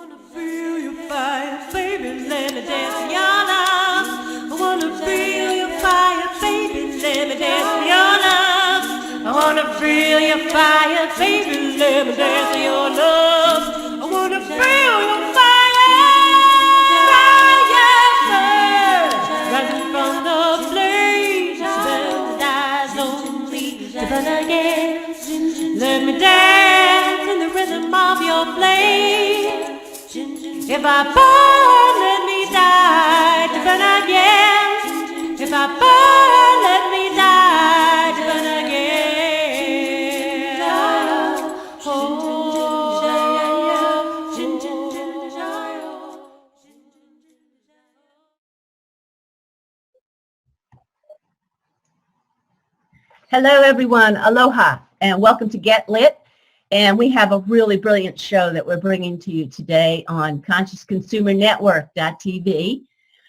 Feel your fire, baby, let me dance your love. I wanna feel your fire, baby, let me dance your love. I wanna feel your fire, baby, let me dance your love. I wanna feel your fire, fire, rising from the flames. Burn eyes only to burn again. Let me dance in the rhythm of your flame. If I burn, let me die to burn again. If I burn, let me die to burn again. Oh, Hello, everyone. Aloha, and welcome to Get Lit. And we have a really brilliant show that we're bringing to you today on ConsciousConsumerNetwork.tv.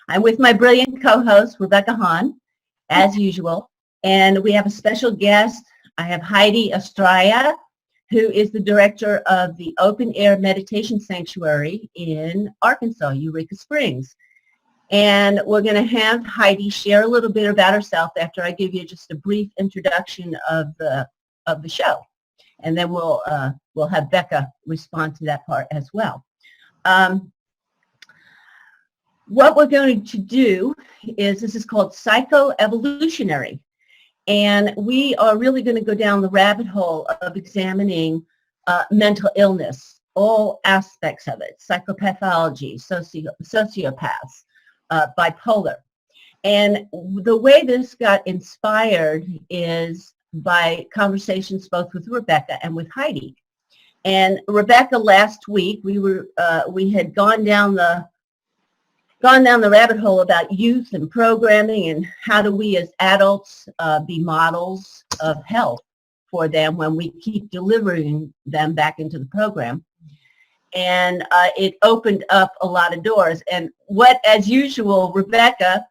I'm with my brilliant co-host, Rebecca Hahn, as usual. And we have a special guest. I have Heidi Astraia, who is the director of the Open Air Meditation Sanctuary in Arkansas, Eureka Springs. And we're going to have Heidi share a little bit about herself after I give you just a brief introduction of the show. And then we'll have Becca respond to that part as well. What we're going to do is, this is called PsychoEvolutionary. And we are really going to go down the rabbit hole of examining mental illness, all aspects of it, psychopathology, sociopaths, bipolar. And the way this got inspired is by conversations both with Rebecca and with Heidi. And Rebecca, last week we had gone down the rabbit hole about youth and programming and how do we as adults be models of health for them when we keep delivering them back into the program. And it opened up a lot of doors. And what, as usual, Rebecca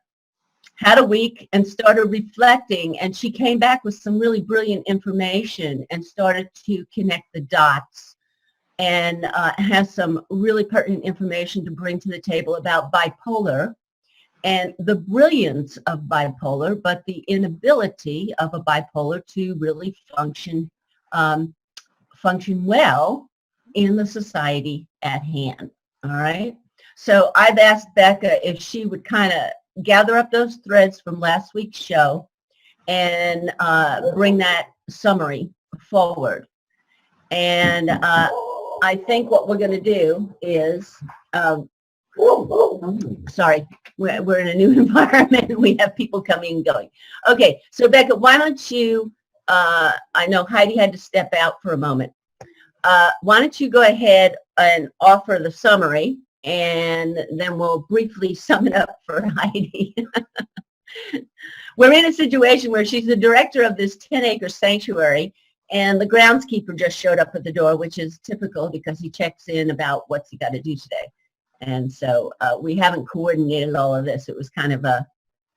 had a week and started reflecting, and she came back with some really brilliant information and started to connect the dots and has some really pertinent information to bring to the table about bipolar and the brilliance of bipolar, but the inability of a bipolar to really function well in the society at hand. All right. So I've asked Becca if she would kind of gather up those threads from last week's show and bring that summary forward. And I think what we're going to do is, sorry, we're in a new environment and we have people coming and going. Okay, so Becca, why don't you, I know Heidi had to step out for a moment. Why don't you go ahead and offer the summary, and then we'll briefly sum it up for Heidi. We're in a situation where she's the director of this 10-acre sanctuary, and the groundskeeper just showed up at the door, which is typical because he checks in about what's he got to do today. And so we haven't coordinated all of this. It was kind of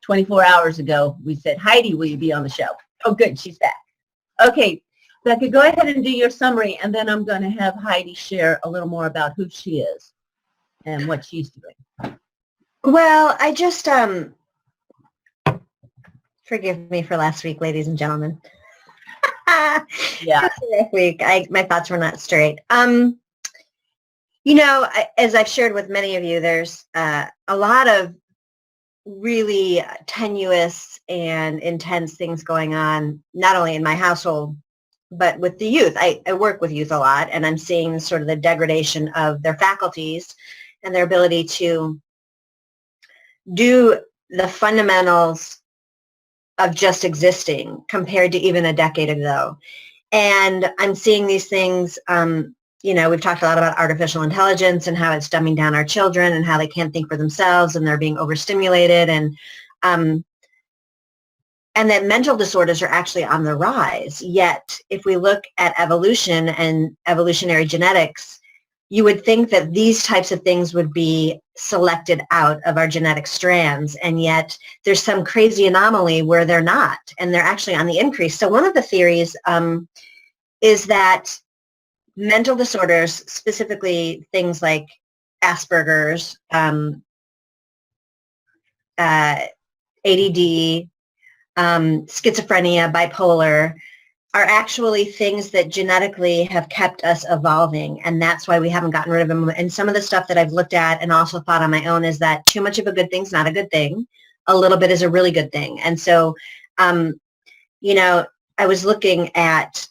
24 hours ago, we said, Heidi, will you be on the show? Oh, good, she's back. Okay, Becca, go ahead and do your summary, and then I'm going to have Heidi share a little more about who she is and what she's doing. Well, I just, forgive me for last week, ladies and gentlemen. Yeah. It's a rough week. My thoughts were not straight. You know, as I've shared with many of you, there's a lot of really tenuous and intense things going on, not only in my household, but with the youth. I work with youth a lot, and I'm seeing sort of the degradation of their faculties and their ability to do the fundamentals of just existing compared to even a decade ago. And I'm seeing these things, you know, we've talked a lot about artificial intelligence and how it's dumbing down our children and how they can't think for themselves and they're being overstimulated, and that mental disorders are actually on the rise. Yet, if we look at evolution and evolutionary genetics, you would think that these types of things would be selected out of our genetic strands, and yet there's some crazy anomaly where they're not, and they're actually on the increase. So one of the theories is that mental disorders, specifically things like Asperger's, ADD, schizophrenia, bipolar, are actually things that genetically have kept us evolving, and that's why we haven't gotten rid of them. And some of the stuff that I've looked at and also thought on my own is that too much of a good thing is not a good thing. A little bit is a really good thing. And so, you know, I was looking at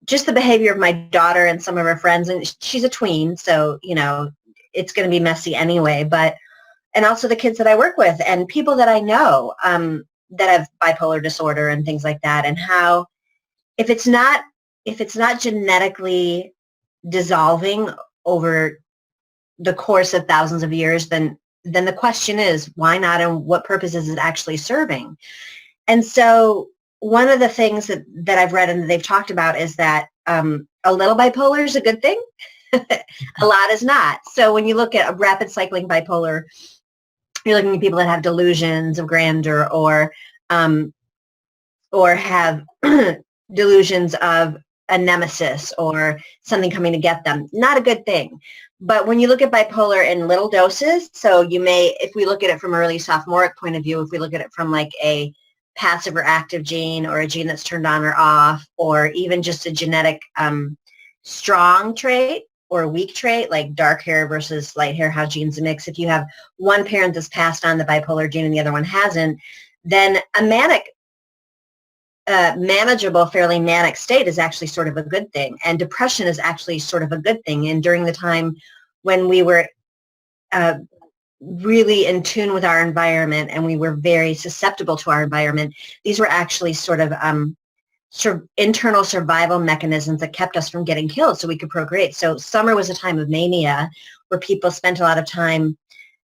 just the behavior of my daughter and some of her friends, and she's a tween, so, you know, it's going to be messy anyway, but, and also the kids that I work with and people that I know that have bipolar disorder and things like that, and how if it's not genetically dissolving over the course of thousands of years, then the question is, why not, and what purpose is it actually serving? And so one of the things that I've read and that they've talked about is that a little bipolar is a good thing. A lot is not. So when you look at a rapid cycling bipolar, you're looking at people that have delusions of grandeur or have delusions of a nemesis or something coming to get them. Not a good thing. But when you look at bipolar in little doses, so you may, if we look at it from an early sophomoric point of view, if we look at it from like a passive or active gene or a gene that's turned on or off, or even just a genetic strong trait or a weak trait, like dark hair versus light hair, how genes mix. If you have one parent that's passed on the bipolar gene and the other one hasn't, then a manageable, fairly manic state is actually sort of a good thing. And depression is actually sort of a good thing. And during the time when we were really in tune with our environment and we were very susceptible to our environment, these were actually sort of internal survival mechanisms that kept us from getting killed so we could procreate. So summer was a time of mania where people spent a lot of time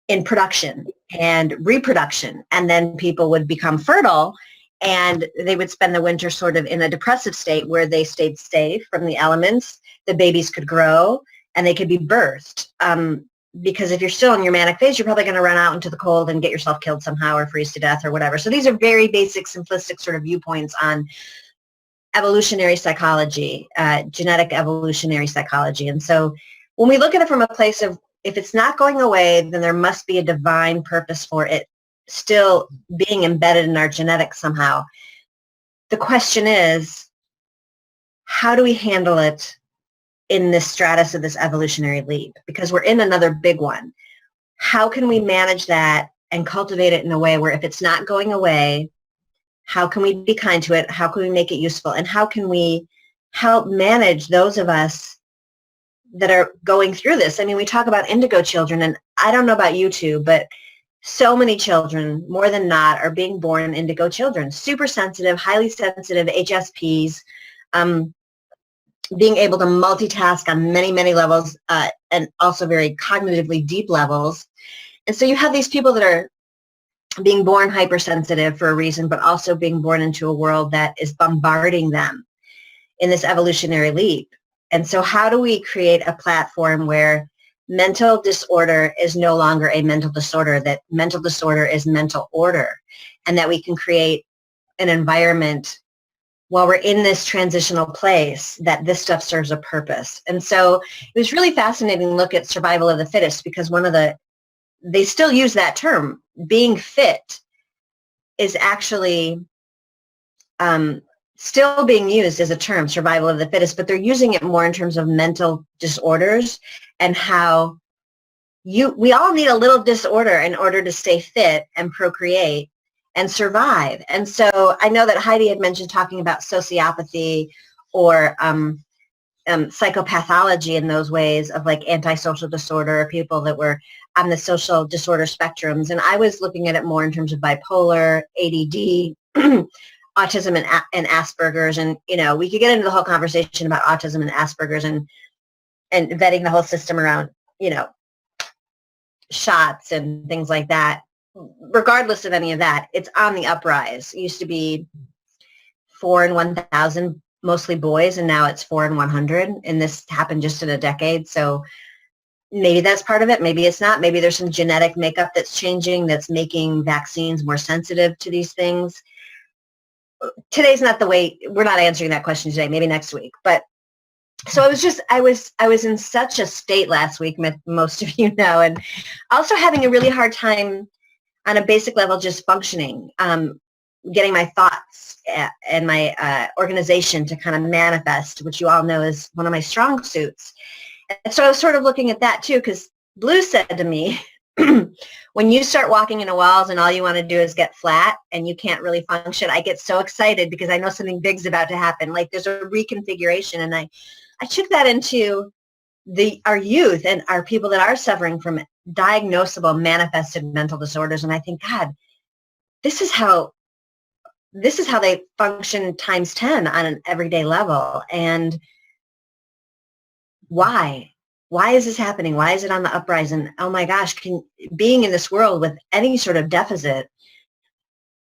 in production and reproduction, and then people would become fertile and they would spend the winter sort of in a depressive state where they stayed safe from the elements. The babies could grow and they could be birthed. Because if you're still in your manic phase, you're probably going to run out into the cold and get yourself killed somehow or freeze to death or whatever. So these are very basic, simplistic sort of viewpoints on evolutionary psychology, genetic evolutionary psychology. And so when we look at it from a place of, if it's not going away, then there must be a divine purpose for it still being embedded in our genetics somehow. The question is, how do we handle it in this stratus of this evolutionary leap? Because we're in another big one. How can we manage that and cultivate it in a way where if it's not going away, how can we be kind to it? How can we make it useful? And how can we help manage those of us that are going through this? I mean, we talk about indigo children, and I don't know about you two, but so many children, more than not, are being born indigo children. Super sensitive, highly sensitive HSPs, being able to multitask on many, many levels, and also very cognitively deep levels. And so you have these people that are being born hypersensitive for a reason, but also being born into a world that is bombarding them in this evolutionary leap. And so how do we create a platform where mental disorder is no longer a mental disorder, that mental disorder is mental order, and that we can create an environment while we're in this transitional place that this stuff serves a purpose? And so it was really fascinating to look at survival of the fittest, because they still use that term. Being fit is actually still being used as a term, survival of the fittest, but they're using it more in terms of mental disorders and how we all need a little disorder in order to stay fit and procreate and survive. And so I know that Heidi had mentioned talking about sociopathy or psychopathology in those ways of like antisocial disorder, people that were on the social disorder spectrums. And I was looking at it more in terms of bipolar, ADD, autism and Asperger's. And, you know, we could get into the whole conversation about autism and Asperger's and vetting the whole system around, you know, shots and things like that. Regardless of any of that, it's on the uprise. It used to be 4 in 1,000, mostly boys, and now it's 4 in 100. And this happened just in a decade. So maybe that's part of it. Maybe it's not. Maybe there's some genetic makeup that's changing, that's making vaccines more sensitive to these things. Today's not the way. We're not answering that question today. Maybe next week. But So I was in such a state last week, most of you know, and also having a really hard time on a basic level just functioning, getting my thoughts and my organization to kind of manifest, which you all know is one of my strong suits. And so I was sort of looking at that too, because Blue said to me, when you start walking into walls and all you want to do is get flat and you can't really function, I get so excited because I know something big's about to happen. Like there's a reconfiguration, and I took that into our youth and our people that are suffering from diagnosable manifested mental disorders. And I think, God, this is how they function times 10 on an everyday level. And why is this happening? Why is it on the uprise? And oh my gosh, being in this world with any sort of deficit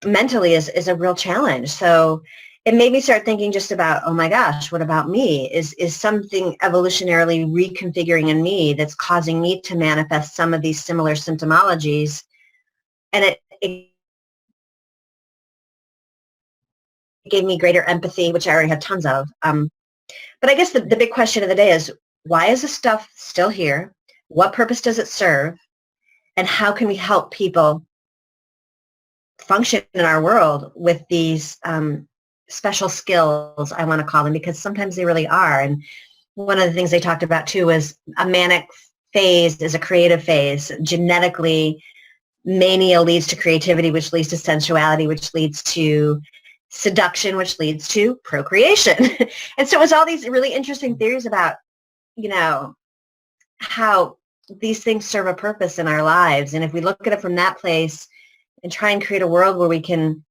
mentally is a real challenge. So it made me start thinking just about, oh my gosh, what about me? Is something evolutionarily reconfiguring in me that's causing me to manifest some of these similar symptomologies? And it gave me greater empathy, which I already had tons of. But I guess the big question of the day is, why is this stuff still here? What purpose does it serve? And how can we help people function in our world with these special skills, I want to call them, because sometimes they really are. And one of the things they talked about too was a manic phase is a creative phase. Genetically, mania leads to creativity, which leads to sensuality, which leads to seduction, which leads to procreation. And so it was all these really interesting theories about, you know, how these things serve a purpose in our lives. And if we look at it from that place and try and create a world where we can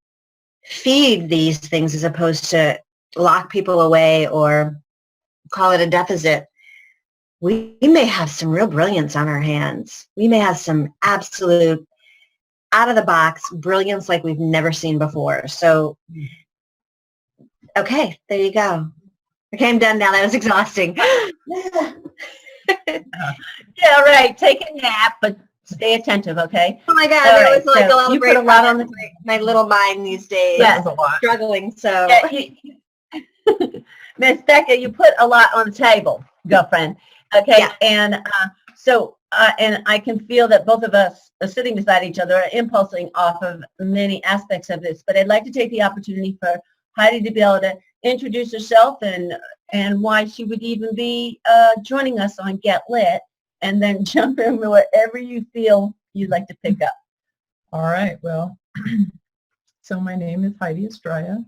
feed these things as opposed to lock people away or call it a deficit, we may have some real brilliance on our hands. We may have some absolute out-of-the-box brilliance like we've never seen before. So, okay, there you go. Okay, I'm done now. That was exhausting. Yeah, right. Take a nap, but stay attentive, okay? Oh my God, All there right, was like so a lot you of put a great lot on the my little mind these days. Yes. Struggling, so. Yeah, Miss Becca, you put a lot on the table, girlfriend. Okay, Yeah. and and I can feel that both of us are sitting beside each other, are impulsing off of many aspects of this. But I'd like to take the opportunity for Heidi to be able to introduce herself and why she would even be joining us on Get Lit, and then jump in wherever you feel you'd like to pick up. All right, well, so my name is Heidi Astraia,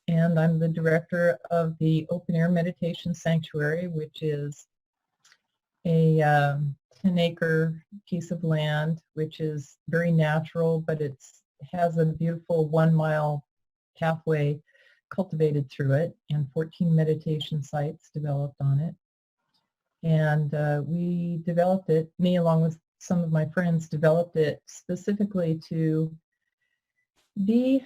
and I'm the director of the Open Air Meditation Sanctuary, which is a 10-acre piece of land, which is very natural, but it has a beautiful 1-mile pathway cultivated through it and 14 meditation sites developed on it. And we developed it, me along with some of my friends developed it specifically to be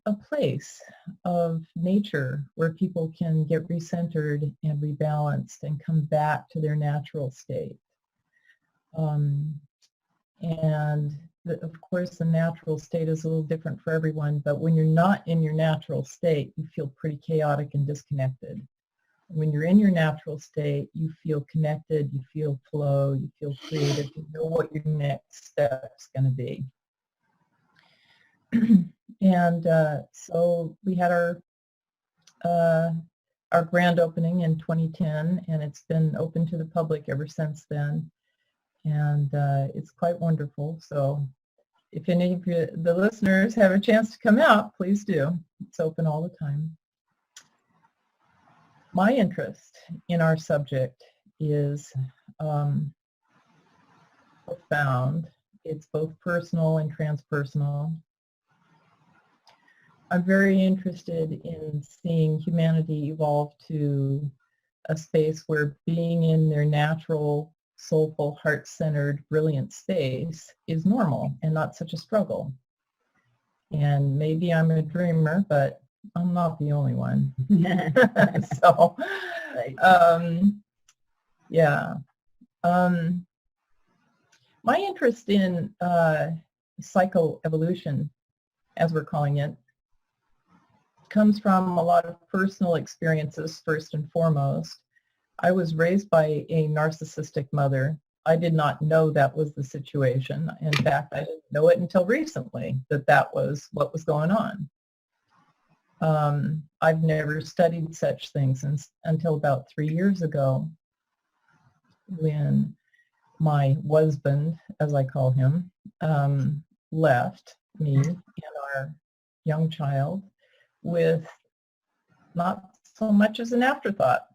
a place of nature where people can get recentered and rebalanced and come back to their natural state. And of course, the natural state is a little different for everyone, but when you're not in your natural state, you feel pretty chaotic and disconnected. When you're in your natural state, you feel connected, you feel flow, you feel creative, you know what your next step's going to be. And so we had our grand opening in 2010, and it's been open to the public ever since then. And it's quite wonderful. So if any of the listeners have a chance to come out, please do. It's open all the time. My interest in our subject is profound. It's both personal and transpersonal. I'm very interested in seeing humanity evolve to a space where being in their natural, soulful, heart-centered, brilliant space is normal and not such a struggle. And maybe I'm a dreamer, but I'm not the only one. So, yeah. My interest in psychoevolution, as we're calling it, comes from a lot of personal experiences first and foremost, I was raised by a narcissistic mother. I did not know that was the situation. In fact, I didn't know it until recently that that was what was going on. I've never studied such things until about 3 years ago when my husband, as I call him, left me and our young child with not so much as an afterthought.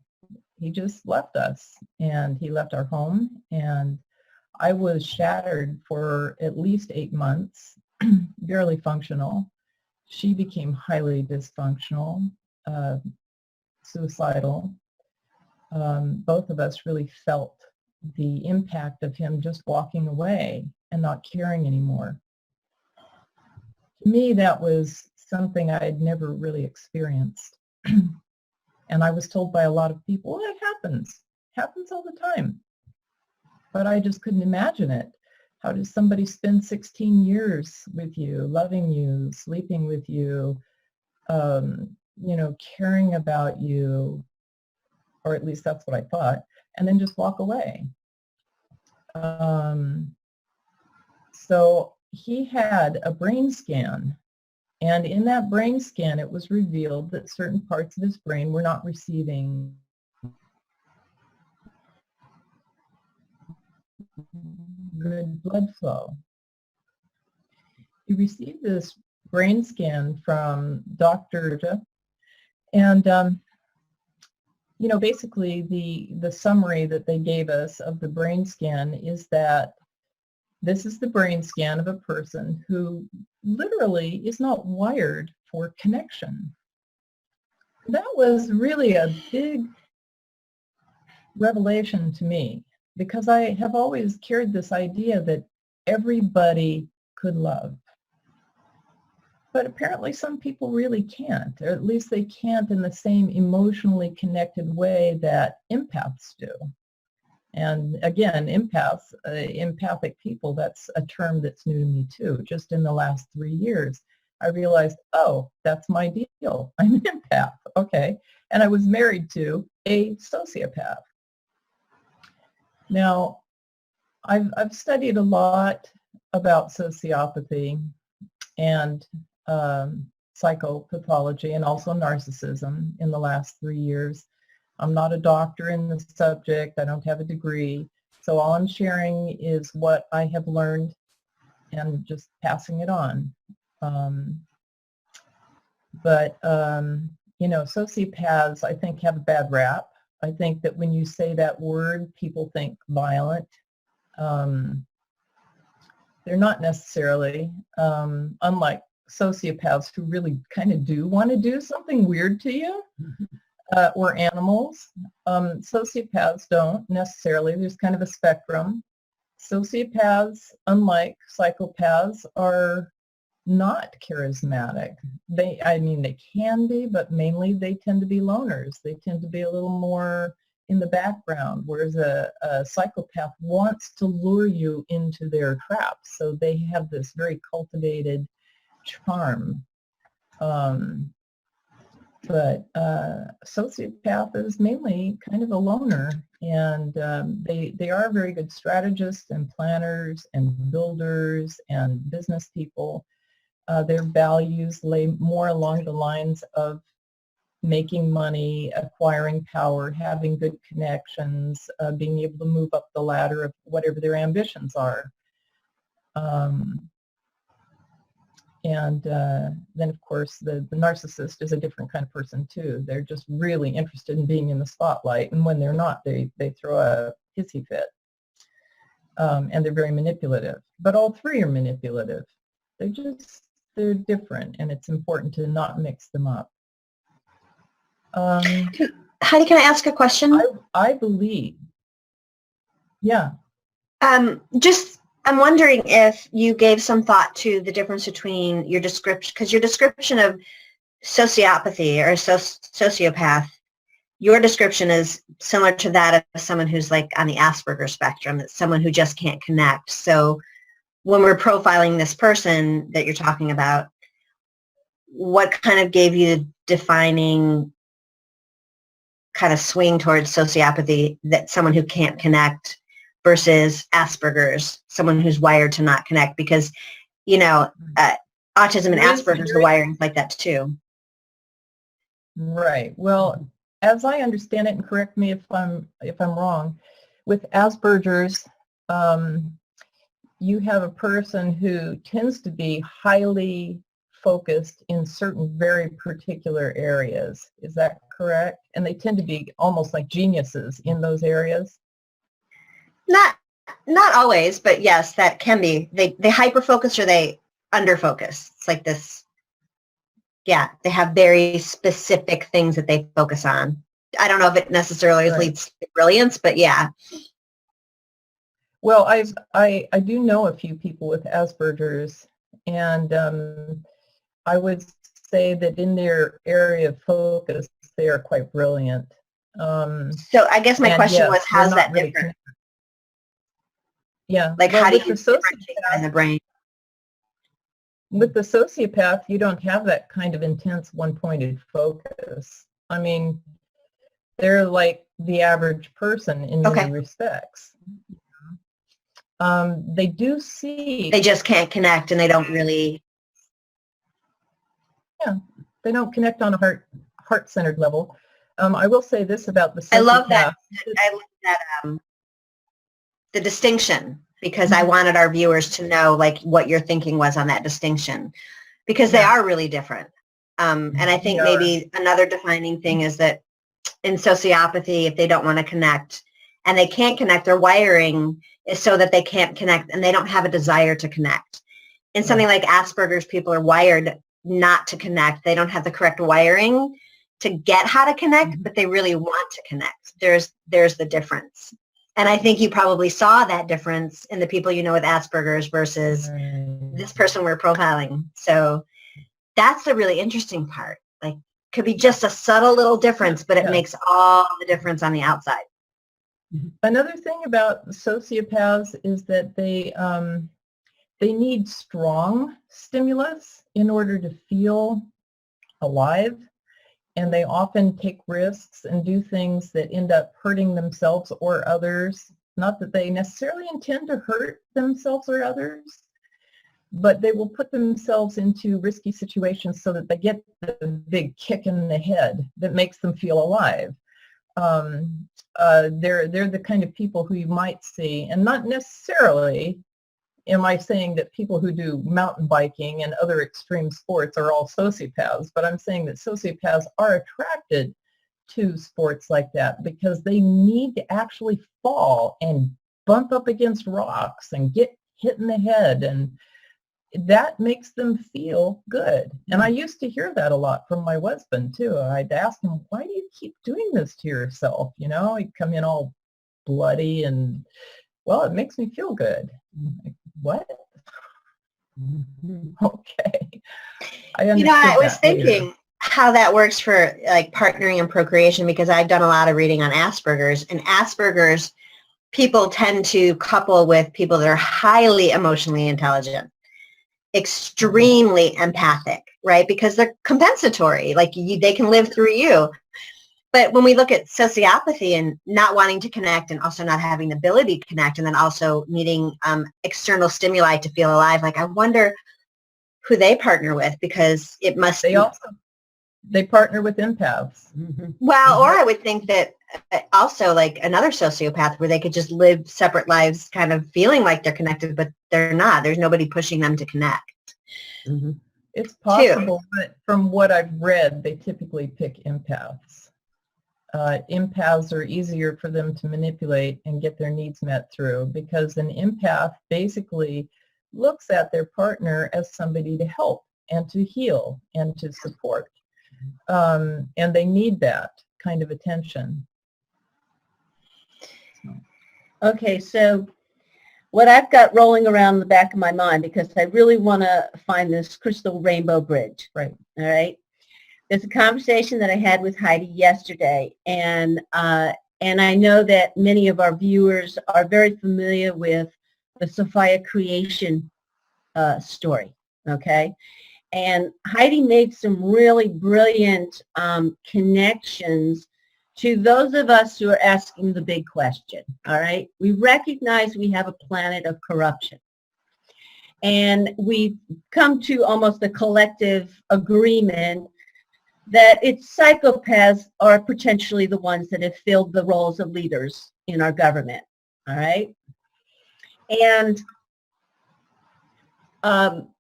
He just left us, and he left our home, and I was shattered for at least 8 months, barely functional. She became highly dysfunctional, suicidal. Both of us really felt the impact of him just walking away and not caring anymore. To me, that was something I had never really experienced. And I was told by a lot of people, well, it happens all the time. But I just couldn't imagine it. How does somebody spend 16 years with you, loving you, sleeping with you, caring about you, or at least that's what I thought, and then just walk away? So he had a brain scan, and in that brain scan, it was revealed that certain parts of his brain were not receiving good blood flow. He received this brain scan from Dr. And, basically the summary that they gave us of the brain scan is that this is the brain scan of a person who literally is not wired for connection. That was really a big revelation to me, because I have always carried this idea that everybody could love. But apparently some people really can't, or at least they can't in the same emotionally connected way that empaths do. And again, empathic people, that's a term that's new to me too. Just in the last 3 years, I realized, oh, that's my deal. I'm an empath, okay. And I was married to a sociopath. Now, I've studied a lot about sociopathy and psychopathology and also narcissism in the last 3 years. I'm not a doctor in the subject. I don't have a degree. So all I'm sharing is what I have learned and just passing it on. Sociopaths, I think, have a bad rap. I think that when you say that word, people think violent. They're not necessarily, unlike sociopaths who really kind of do want to do something weird to you. Or animals. Sociopaths don't necessarily. There's kind of a spectrum. Sociopaths, unlike psychopaths, are not charismatic. They can be, but mainly they tend to be loners. They tend to be a little more in the background, whereas a psychopath wants to lure you into their traps. So they have this very cultivated charm. But sociopath is mainly kind of a loner, and they are very good strategists and planners and builders and business people. Their values lay more along the lines of making money, acquiring power, having good connections, being able to move up the ladder of whatever their ambitions are. And then, of course, the narcissist is a different kind of person, too. They're just really interested in being in the spotlight. And when they're not, they throw a hissy fit. And they're very manipulative. But all three are manipulative. They're different, and it's important to not mix them up. Heidi, can I ask a question? I believe. Yeah. I'm wondering if you gave some thought to the difference between your description, because your description of sociopathy or sociopath, your description is similar to that of someone who's like on the Asperger spectrum. It's someone who just can't connect. So when we're profiling this person that you're talking about, what kind of gave you the defining kind of swing towards sociopathy, that someone who can't connect, versus Asperger's, someone who's wired to not connect, because, you know, autism and Asperger's, the wiring's like that too. Right. Well, as I understand it, and correct me if I'm wrong, with Asperger's, you have a person who tends to be highly focused in certain very particular areas. Is that correct? And they tend to be almost like geniuses in those areas? Not always, but yes, that can be. They hyper-focus or they under-focus. It's like this, yeah, they have very specific things that they focus on. I don't know if it necessarily leads to brilliance, but yeah. Well, I do know a few people with Asperger's, and I would say that in their area of focus, they are quite brilliant. So I guess my question was, how's that really different? Yeah. Like, well, how do you differentiate that in the brain? With the sociopath, you don't have that kind of intense one-pointed focus. I mean, they're like the average person in many respects. They do see... They just can't connect, and they don't really... Yeah, they don't connect on a heart-centered level. I will say this about the sociopath. I love that the distinction, because I wanted our viewers to know like what your thinking was on that distinction, because they are really different. And I think maybe another defining thing is that in sociopathy, if they don't want to connect and they can't connect, their wiring is so that they can't connect and they don't have a desire to connect. In something like Asperger's, people are wired not to connect. They don't have the correct wiring to get how to connect, but they really want to connect. There's the difference. And I think you probably saw that difference in the people you know with Asperger's versus this person we're profiling. So that's the really interesting part. Like, could be just a subtle little difference, but it makes all the difference on the outside. Another thing about sociopaths is that they need strong stimulus in order to feel alive. And they often take risks and do things that end up hurting themselves or others. Not that they necessarily intend to hurt themselves or others, but they will put themselves into risky situations so that they get the big kick in the head that makes them feel alive. They're the kind of people who you might see, and not necessarily am I saying that people who do mountain biking and other extreme sports are all sociopaths, but I'm saying that sociopaths are attracted to sports like that because they need to actually fall and bump up against rocks and get hit in the head, and that makes them feel good. And I used to hear that a lot from my husband too. I'd ask him, why do you keep doing this to yourself? You know, he'd come in all bloody and, well, it makes me feel good. Like, what? Okay. I was thinking how that works for like partnering and procreation, because I've done a lot of reading on Asperger's, and Asperger's people tend to couple with people that are highly emotionally intelligent, extremely empathic, right? Because they're compensatory, like they can live through you. But when we look at sociopathy and not wanting to connect and also not having the ability to connect, and then also needing external stimuli to feel alive, like I wonder who they partner with, because it must they partner with empaths. Well, or I would think that also like another sociopath where they could just live separate lives kind of feeling like they're connected, but they're not. There's nobody pushing them to connect. It's possible, but from what I've read, they typically pick empaths. Empaths are easier for them to manipulate and get their needs met through, because an empath basically looks at their partner as somebody to help and to heal and to support. And they need that kind of attention. Okay, so what I've got rolling around the back of my mind, because I really want to find this crystal rainbow bridge. Right. All right. There's a conversation that I had with Heidi yesterday, and I know that many of our viewers are very familiar with the Sophia creation story, okay? And Heidi made some really brilliant connections to those of us who are asking the big question, all right? We recognize we have a planet of corruption. And we've come to almost a collective agreement that it's psychopaths are potentially the ones that have filled the roles of leaders in our government, all right? And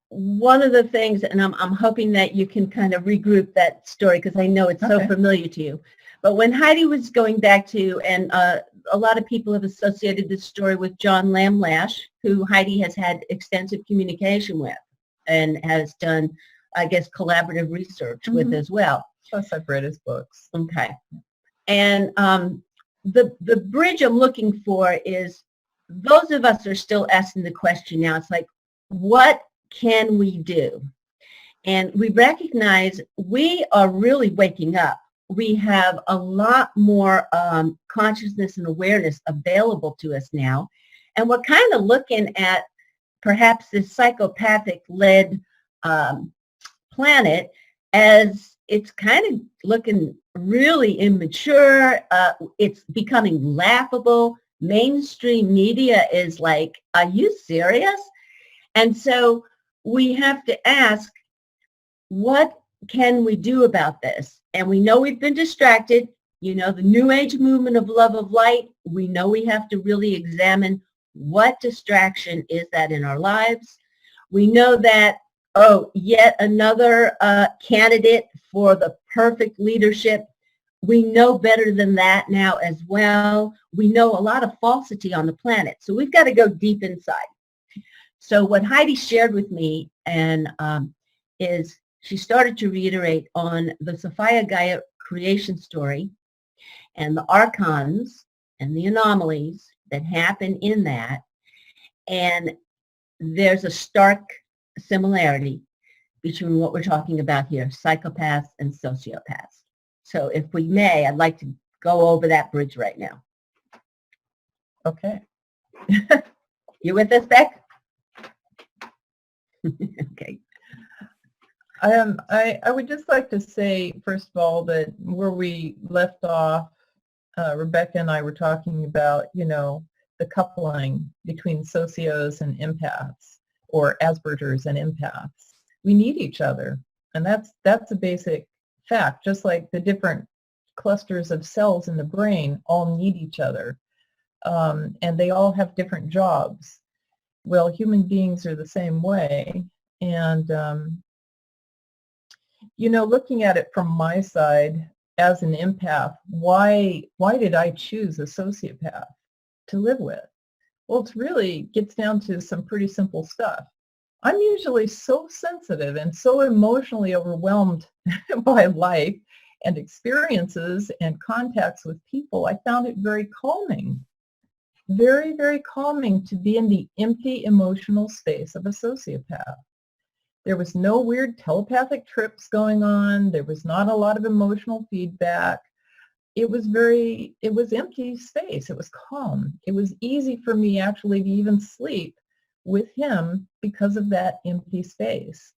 one of the things, and I'm hoping that you can kind of regroup that story because I know it's so familiar to you. But when Heidi was going back to, and a lot of people have associated this story with John Lamlash, who Heidi has had extensive communication with and has done, I guess, collaborative research with as well. Plus, I've read his books. Okay. And the bridge I'm looking for is those of us are still asking the question now. It's like, what can we do? And we recognize we are really waking up. We have a lot more consciousness and awareness available to us now. And we're kind of looking at perhaps this psychopathic-led planet as it's kind of looking really immature. It's becoming laughable. Mainstream media is like, are you serious? And so we have to ask, what can we do about this? And we know we've been distracted. You know, the New Age movement of love of light, we know we have to really examine what distraction is that in our lives. We know that, oh, yet another candidate for the perfect leadership. We know better than that now as well. We know a lot of falsity on the planet. So we've got to go deep inside. So what Heidi shared with me and is she started to reiterate on the Sophia Gaia creation story and the archons and the anomalies that happen in that. And there's a stark similarity between what we're talking about here, psychopaths and sociopaths. So if we may, I'd like to go over that bridge right now. Okay. You with us, Beck? Okay. I would just like to say, first of all, that where we left off, Rebecca and I were talking about, you know, the coupling between socios and empaths, or Asperger's and empaths. We need each other, and that's a basic fact. Just like the different clusters of cells in the brain all need each other, and they all have different jobs. Well, human beings are the same way, and you know, looking at it from my side as an empath, why did I choose a sociopath to live with? Well, it really gets down to some pretty simple stuff. I'm usually so sensitive and so emotionally overwhelmed by life and experiences and contacts with people. I found it very calming, very, very calming to be in the empty emotional space of a sociopath. There was no weird telepathic trips going on. There was not a lot of emotional feedback. It was empty space. It was calm. It was easy for me actually to even sleep with him because of that empty space.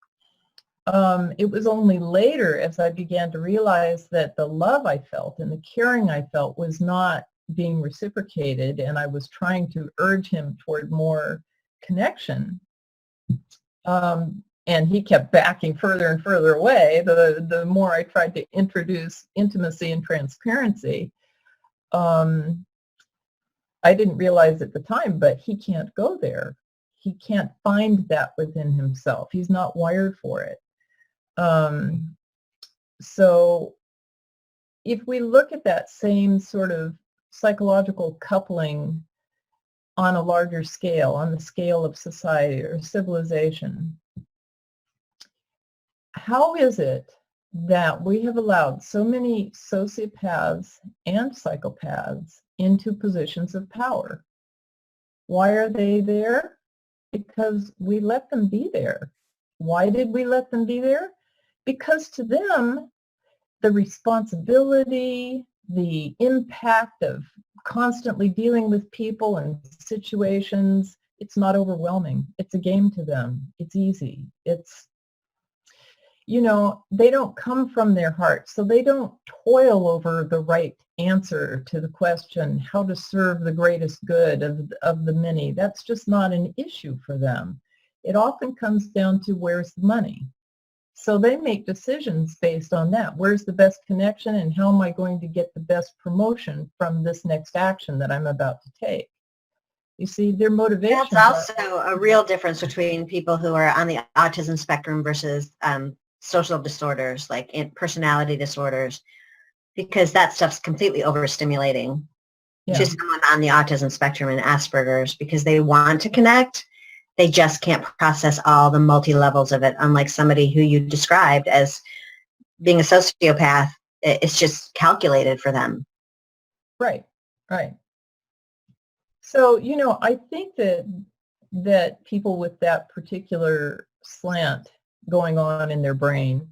It was only later as I began to realize that the love I felt and the caring I felt was not being reciprocated, and I was trying to urge him toward more connection. And he kept backing further and further away the more I tried to introduce intimacy and transparency. I didn't realize at the time, but he can't go there. He can't find that within himself. He's not wired for it. So if we look at that same sort of psychological coupling on a larger scale, on the scale of society or civilization, how is it that we have allowed so many sociopaths and psychopaths into positions of power? Why are they there? Because we let them be there. Why did we let them be there? Because to them, the responsibility, the impact of constantly dealing with people and situations, it's not overwhelming. It's a game to them. It's easy. you know, they don't come from their heart, so they don't toil over the right answer to the question, how to serve the greatest good of the many. That's just not an issue for them. It often comes down to where's the money. So they make decisions based on that. Where's the best connection and how am I going to get the best promotion from this next action that I'm about to take? You see, their motivations That's also a real difference between people who are on the autism spectrum versus social disorders, like personality disorders, because that stuff's completely overstimulating to someone on the autism spectrum and Asperger's, because they want to connect. They just can't process all the multi-levels of it, unlike somebody who you described as being a sociopath. It's just calculated for them. Right, right. So, you know, I think that people with that particular slant going on in their brain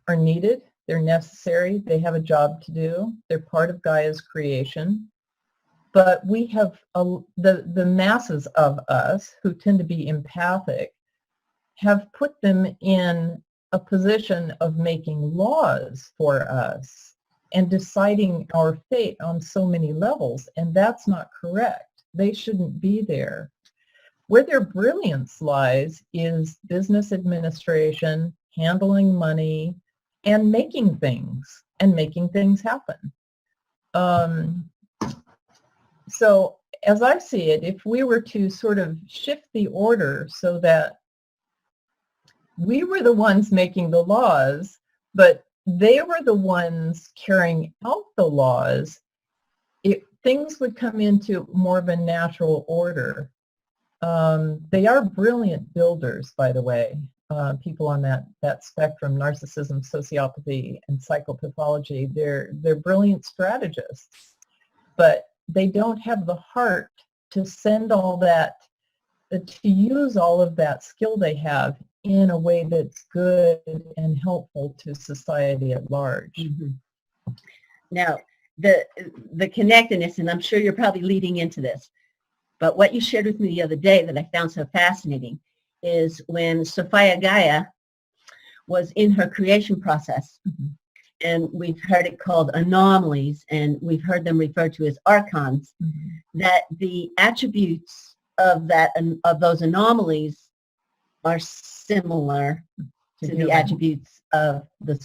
are needed. They're necessary. They have a job to do. They're part of Gaia's creation. But we have the masses of us who tend to be empathic have put them in a position of making laws for us and deciding our fate on so many levels, and that's not correct. They shouldn't be there. Where their brilliance lies is business administration, handling money, and making things happen. So as I see it, if we were to sort of shift the order so that we were the ones making the laws, but they were the ones carrying out the laws, things would come into more of a natural order. They are brilliant builders, by the way. People on that spectrum, narcissism, sociopathy, and psychopathology, they're brilliant strategists, but they don't have the heart to send all that, to use all of that skill they have in a way that's good and helpful to society at large. Mm-hmm. Now, the connectedness, and I'm sure you're probably leading into this, but what you shared with me the other day that I found so fascinating is when Sophia Gaia was in her creation process, and we've heard it called anomalies, and we've heard them referred to as archons, that the attributes of those anomalies are similar to the attributes of the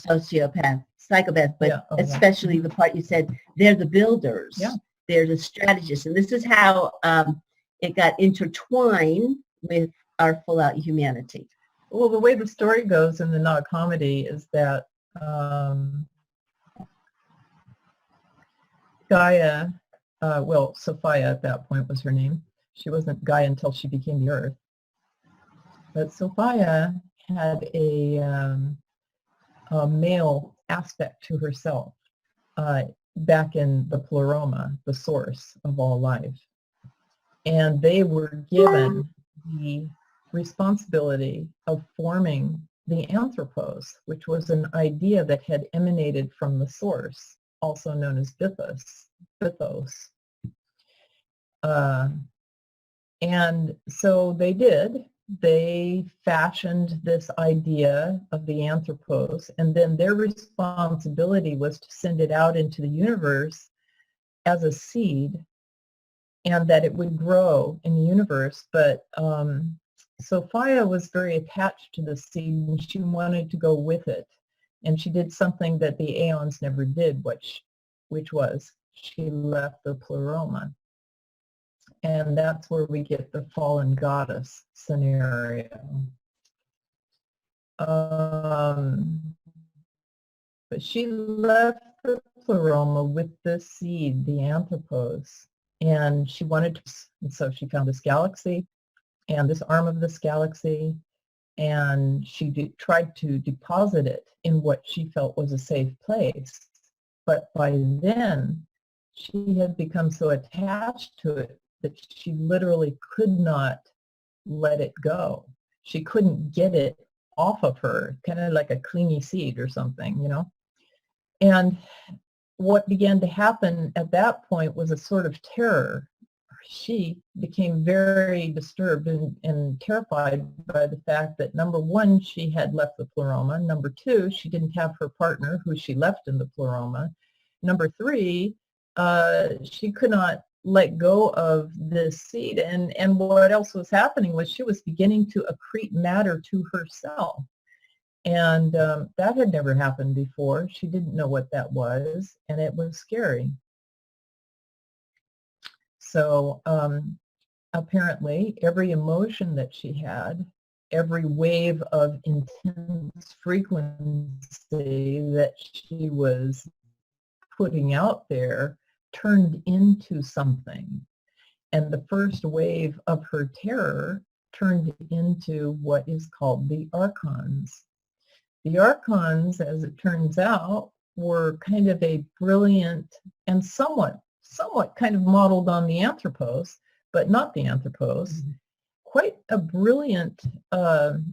psychopath, but especially the part you said, they're the builders, they're the strategists, and this is how it got intertwined with our full-out humanity. Well, the way the story goes in the Not Comedy is that Gaia, Sophia at that point was her name. She wasn't Gaia until she became the Earth. But Sophia had a male aspect to herself back in the pleroma, the source of all life. And they were given the responsibility of forming the anthropos, which was an idea that had emanated from the source, also known as Bythos. And so they did. They fashioned this idea of the anthropos, and then their responsibility was to send it out into the universe as a seed, and that it would grow in the universe. But Sophia was very attached to the seed, and she wanted to go with it. And she did something that the Aeons never did, which was she left the pleroma. And that's where we get the fallen goddess scenario. But she left the pleroma with the seed, the anthropos, and she wanted to, and so she found this galaxy and this arm of this galaxy, and she tried to deposit it in what she felt was a safe place. But by then, she had become so attached to it that she literally could not let it go. She couldn't get it off of her, kind of like a clingy seed or something, you know. And what began to happen at that point was a sort of terror. she became very disturbed and terrified by the fact that, number one, she had left the pleroma. Number two, she didn't have her partner who she left in the pleroma. Number three, she could not let go of this seed. And what else was happening was she was beginning to accrete matter to herself. And that had never happened before. She didn't know what that was, and it was scary. So apparently every emotion that she had, every wave of intense frequency that she was putting out there turned into something. And the first wave of her terror turned into what is called the archons. The archons, as it turns out, were kind of a brilliant and somewhat kind of modeled on the anthropos, but not the anthropos, quite a brilliant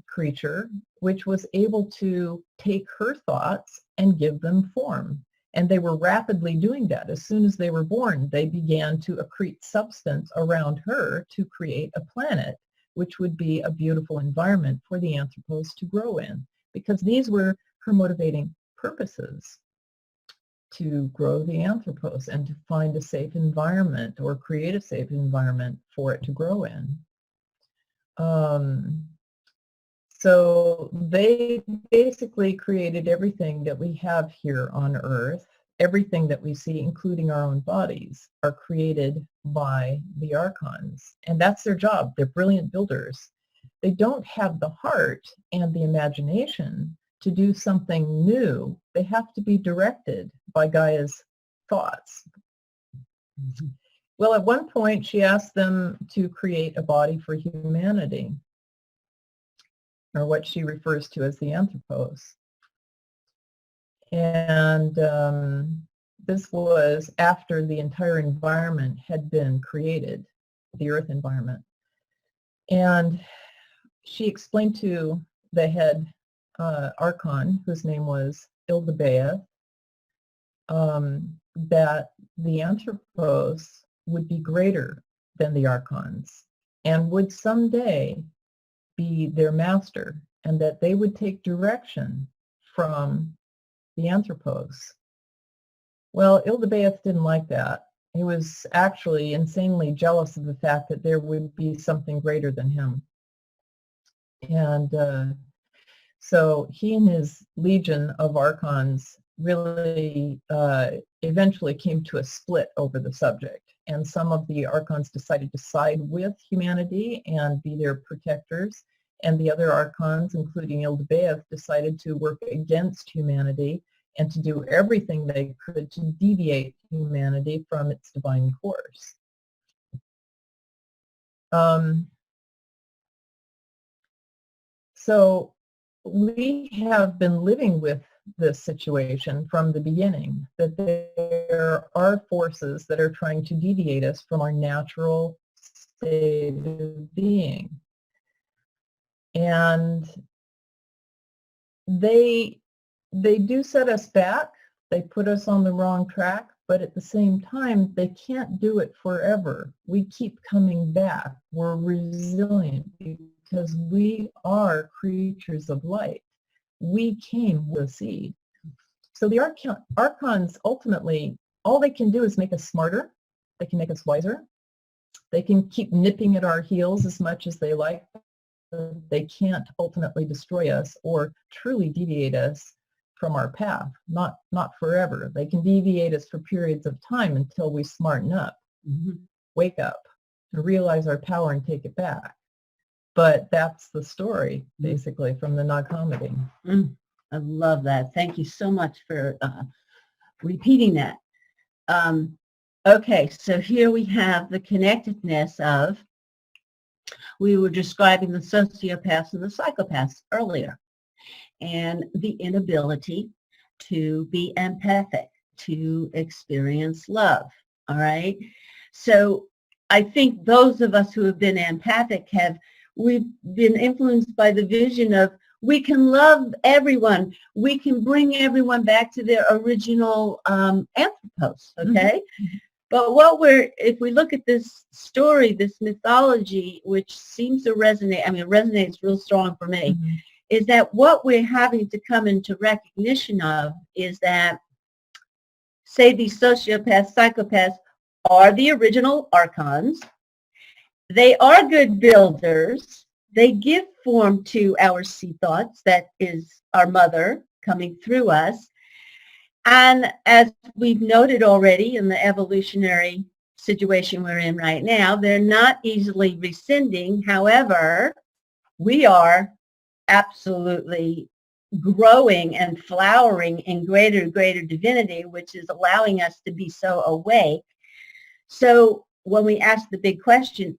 creature, which was able to take her thoughts and give them form. And they were rapidly doing that. As soon as they were born, they began to accrete substance around her to create a planet, which would be a beautiful environment for the anthropos to grow in, because these were her motivating purposes: to grow the anthropos and to find a safe environment or create a safe environment for it to grow in. So they basically created everything that we have here on Earth. Everything that we see, including our own bodies, are created by the archons. And that's their job. They're brilliant builders. They don't have the heart and the imagination to do something new. They have to be directed by Gaia's thoughts. Well, at one point, she asked them to create a body for humanity, or what she refers to as the anthropos. And this was after the entire environment had been created, the Earth environment. And she explained to the head archon, whose name was Ildebaeth, that the anthropos would be greater than the archons and would someday be their master, and that they would take direction from the anthropos. Well, Ildebaeth didn't like that. He was actually insanely jealous of the fact that there would be something greater than him. And so he and his legion of archons really eventually came to a split over the subject. And some of the archons decided to side with humanity and be their protectors. And the other archons, including Ildebaeth, decided to work against humanity and to do everything they could to deviate humanity from its divine course. So we have been living with this situation from the beginning, that there are forces that are trying to deviate us from our natural state of being. And they do set us back. They put us on the wrong track, but at the same time, they can't do it forever. We keep coming back. We're resilient because we are creatures of light. We came with a seed. So the archons, ultimately, all they can do is make us smarter. They can make us wiser. They can keep nipping at our heels as much as they like. They can't ultimately destroy us or truly deviate us from our path, not forever. They can deviate us for periods of time until we smarten up, wake up, and realize our power and take it back. But that's the story, basically, from the Nag Hammadi. I love that. Thank you so much for repeating that. Okay, so here we have the connectedness of, we were describing the sociopaths and the psychopaths earlier, and the inability to be empathic, to experience love, all right? So I think those of us who have been empathic we've been influenced by the vision of, we can love everyone. We can bring everyone back to their original anthropos, okay? But if we look at this story, this mythology, which seems to resonate, I mean, it resonates real strong for me, Mhm. is that what we're having to come into recognition of is that, say, these sociopaths, psychopaths are the original archons. They are good builders. They give form to our sea thoughts, that is our mother coming through us. And as we've noted already in the evolutionary situation we're in right now, they're not easily rescinding. However, we are absolutely growing and flowering in greater and greater divinity, which is allowing us to be so awake. So when we ask the big question,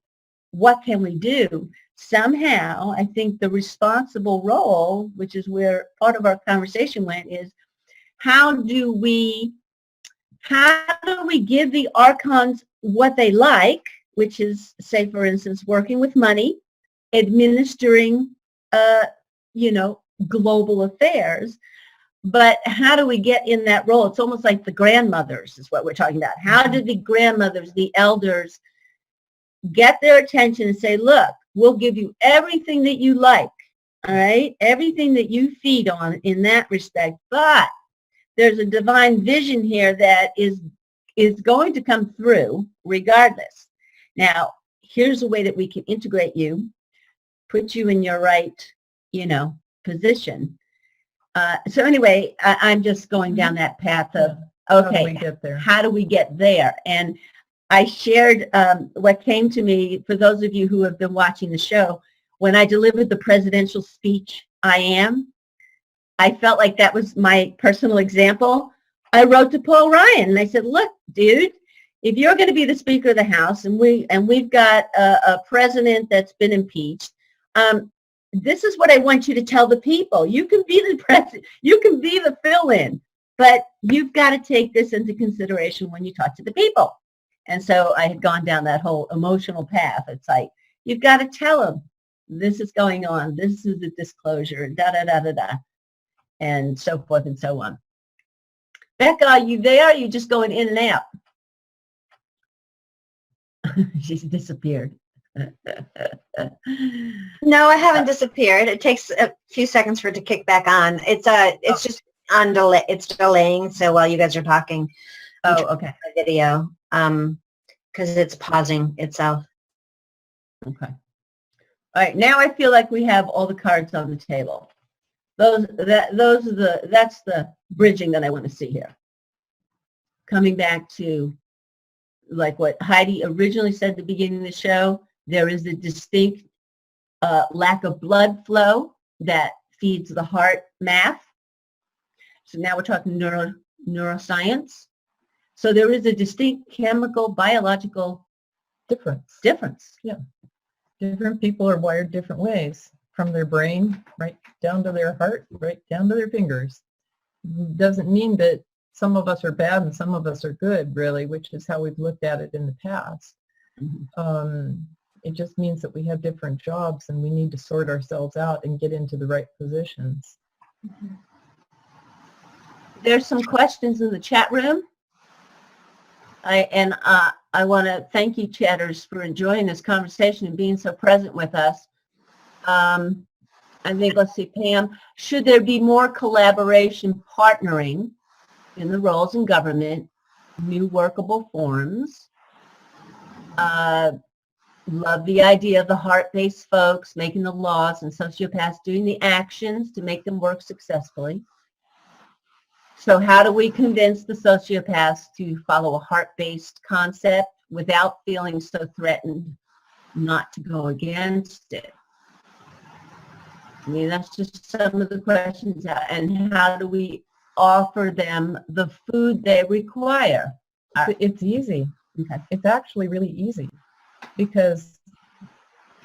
what can we do? Somehow, I think the responsible role, which is where part of our conversation went, is how do we give the archons what they like, which is, say, for instance, working with money, administering, global affairs. But how do we get in that role? It's almost like the grandmothers is what we're talking about. How do the grandmothers, the elders, get their attention and say, look, we'll give you everything that you like, all right? Everything that you feed on in that respect. But there's a divine vision here that is going to come through regardless. Now, here's a way that we can integrate you, put you in your right, position. So anyway, I'm just going down that path of, okay, How do we get there? How do we get there? And I shared what came to me, for those of you who have been watching the show, when I delivered the presidential speech, I felt like that was my personal example. I wrote to Paul Ryan and I said, look, dude, if you're going to be the Speaker of the House and we've got a president that's been impeached, this is what I want you to tell the people. You can be the president, you can be the fill-in, but you've got to take this into consideration when you talk to the people. And so I had gone down that whole emotional path. It's like, you've got to tell them this is going on. This is a disclosure, da-da-da-da-da, and so forth and so on. Becca, are you there? Are you just going in and out? She's disappeared. No, I haven't disappeared. It takes a few seconds for it to kick back on. It's just on delay. It's delaying. So while you guys are talking, Oh, okay. the video, because it's pausing itself. Okay. All right. Now I feel like we have all the cards on the table. That's the bridging that I want to see here. Coming back to like what Heidi originally said at the beginning of the show, there is a distinct lack of blood flow that feeds the heart math. So now we're talking neuroscience. So there is a distinct chemical, biological difference. Yeah. Different people are wired different ways, from their brain right down to their heart, right down to their fingers. Doesn't mean that some of us are bad and some of us are good, really, which is how we've looked at it in the past. Mm-hmm. It just means that we have different jobs and we need to sort ourselves out and get into the right positions. Mm-hmm. There's some questions in the chat room. I want to thank you, chatters, for enjoying this conversation and being so present with us. I think, let's see, Pam, should there be more collaboration, partnering in the roles in government, new workable forms? Love the idea of the heart-based folks making the laws and sociopaths doing the actions to make them work successfully. So how do we convince the sociopaths to follow a heart-based concept without feeling so threatened not to go against it? I mean, that's just some of the questions. And how do we offer them the food they require? It's easy. Okay. It's actually really easy because,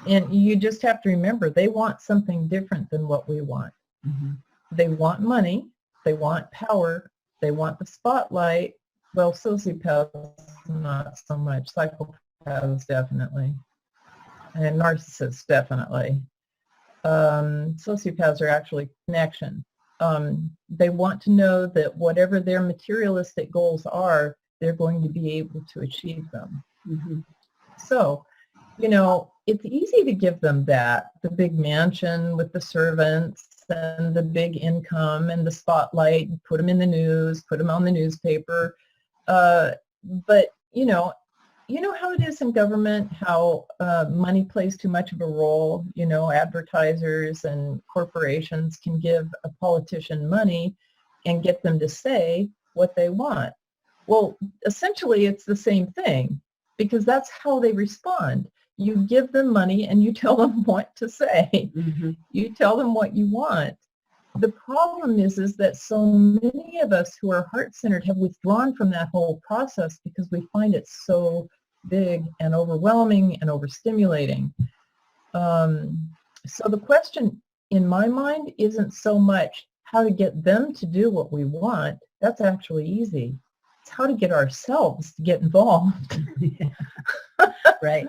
and you just have to remember, they want something different than what we want. Mm-hmm. They want money. They want power. They want the spotlight. Well, sociopaths, not so much. Psychopaths, definitely. And narcissists, definitely. Sociopaths are actually connection. They want to know that whatever their materialistic goals are, they're going to be able to achieve them. Mhm. So, it's easy to give them that, the big mansion with the servants and the big income and the spotlight, put them in the news, put them on the newspaper. But, you know how it is in government, how money plays too much of a role. Advertisers and corporations can give a politician money and get them to say what they want. Well, essentially, it's the same thing, because that's how they respond. You give them money and you tell them what to say. Mhm. You tell them what you want. The problem is that so many of us who are heart-centered have withdrawn from that whole process because we find it so big and overwhelming and overstimulating. So the question in my mind isn't so much how to get them to do what we want. That's actually easy. It's how to get ourselves to get involved. Right.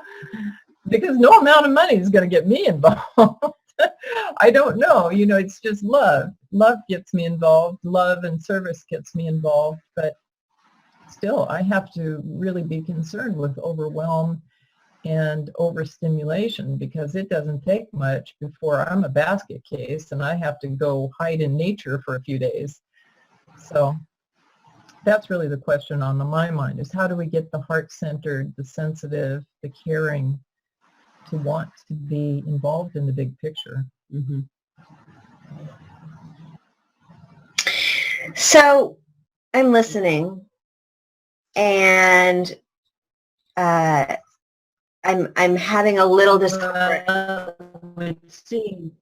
Because no amount of money is going to get me involved. I don't know. It's just love. Love gets me involved. Love and service gets me involved. But still, I have to really be concerned with overwhelm and overstimulation, because it doesn't take much before I'm a basket case and I have to go hide in nature for a few days. So that's really the question on my mind, is how do we get the heart-centered, the sensitive, the caring to want to be involved in the big picture? Mhm. So I'm listening, and I'm having a little discomfort. Let's see.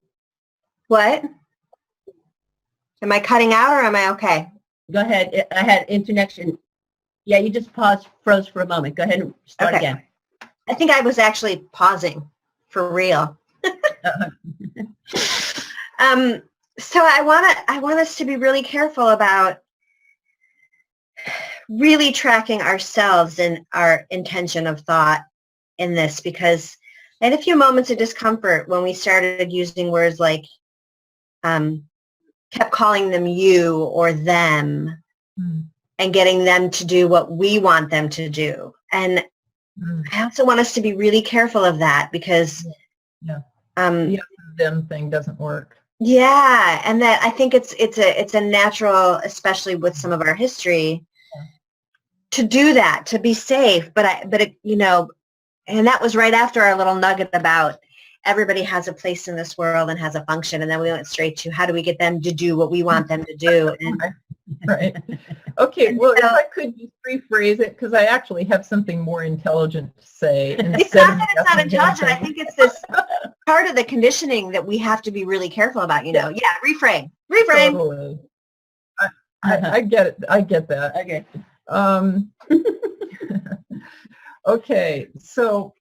What? Am I cutting out, or am I okay? Go ahead. I had interconnection. Yeah, you just froze for a moment. Go ahead and start Okay. again. I think I was actually pausing for real. So I want us to be really careful about really tracking ourselves and our intention of thought in this, because I had a few moments of discomfort when we started using words like, kept calling them you or them, and getting them to do what we want them to do. And I also want us to be really careful of that, because The them thing doesn't work. yeah, and that I think it's a natural, especially with some of our history, to do that, to be safe. But and that was right after our little nugget about everybody has a place in this world and has a function, and then we went straight to how do we get them to do what we want them to do. And Right. Okay, well, if I could just rephrase it, because I actually have something more intelligent to say. it's not that it's not intelligent. I think it's this part of the conditioning that we have to be really careful about, Yeah, reframe. Totally. I get it. I get that. Okay. Okay, so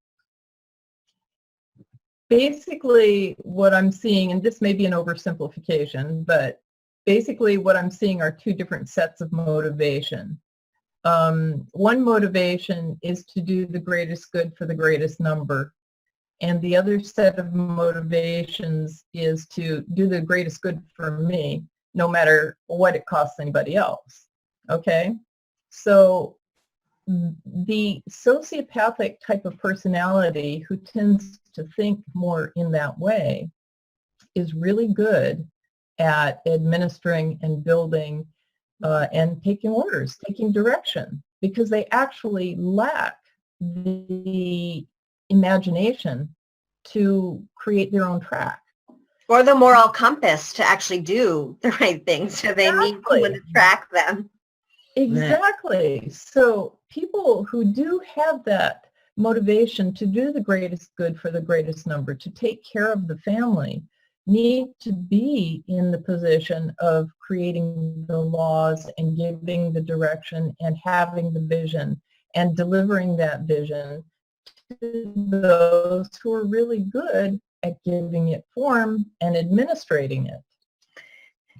basically what I'm seeing, and this may be an oversimplification, but basically what I'm seeing are two different sets of motivation. One motivation is to do the greatest good for the greatest number. And the other set of motivations is to do the greatest good for me, no matter what it costs anybody else. Okay? So the sociopathic type of personality who tends to think more in that way is really good at administering and building and taking orders, taking direction, because they actually lack the imagination to create their own track. Or the moral compass to actually do the right thing. So they need someone to track them. Exactly. So people who do have that motivation to do the greatest good for the greatest number, to take care of the family, need to be in the position of creating the laws and giving the direction and having the vision and delivering that vision to those who are really good at giving it form and administrating it.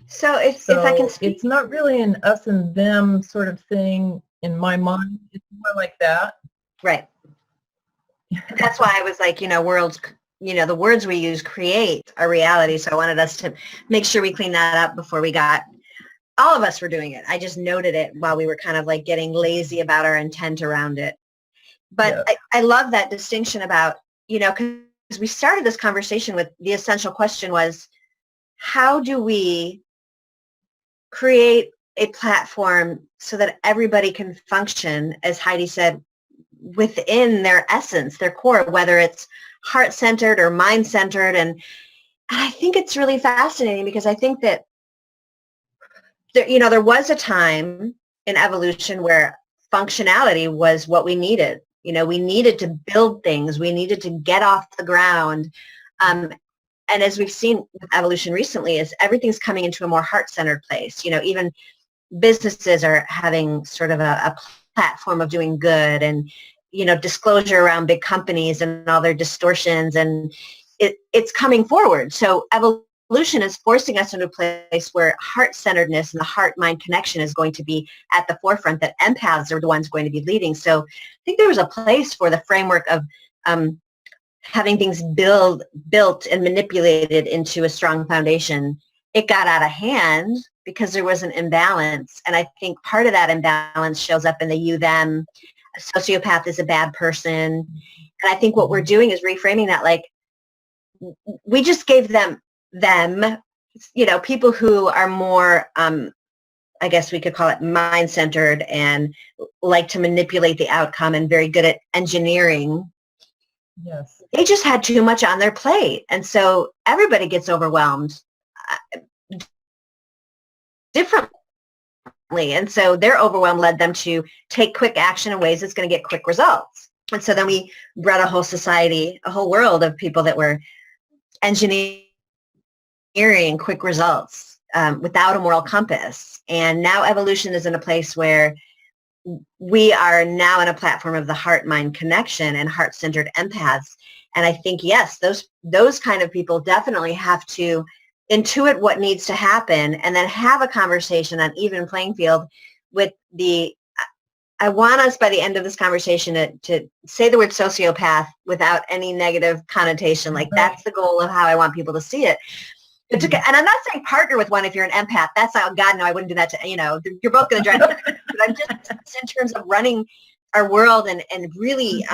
So if I can speak, it's not really an us and them sort of thing in my mind. It's more like that. Right. That's why I was like, worlds, the words we use create a reality. So I wanted us to make sure we clean that up before we got all of us were doing it. I just noted it while we were kind of like getting lazy about our intent around it. But Yeah. I love that distinction about, because we started this conversation with the essential question was, how do we create a platform so that everybody can function, as Heidi said, within their essence, their core, whether it's heart-centered or mind-centered. And I think it's really fascinating because I think that there was a time in evolution where functionality was what we needed. We needed to build things. We needed to get off the ground. And as we've seen with evolution recently, is everything's coming into a more heart-centered place. Even businesses are having sort of a platform of doing good, and disclosure around big companies and all their distortions, and it's coming forward. So evolution is forcing us into a place where heart-centeredness and the heart-mind connection is going to be at the forefront, that empaths are the ones going to be leading. So I think there was a place for the framework of having things built and manipulated into a strong foundation. It got out of hand because there was an imbalance. And I think part of that imbalance shows up in the you-them. A sociopath is a bad person. And I think what we're doing is reframing that, like, we just gave them, people who are more, I guess we could call it mind-centered and like to manipulate the outcome and very good at engineering. Yes. They just had too much on their plate. And so everybody gets overwhelmed differently. And so their overwhelm led them to take quick action in ways that's going to get quick results. And so then we bred a whole society, a whole world of people that were engineering quick results without a moral compass. And now evolution is in a place where we are now in a platform of the heart-mind connection and heart-centered empaths. And I think, yes, those kind of people definitely have to intuit what needs to happen and then have a conversation on even playing field with I want us by the end of this conversation to say the word sociopath without any negative connotation. Like, that's the goal of how I want people to see it. And I'm not saying partner with one if you're an empath. That's not, God, no, I wouldn't do that to, you're both going to drive. But I'm just in terms of running our world and really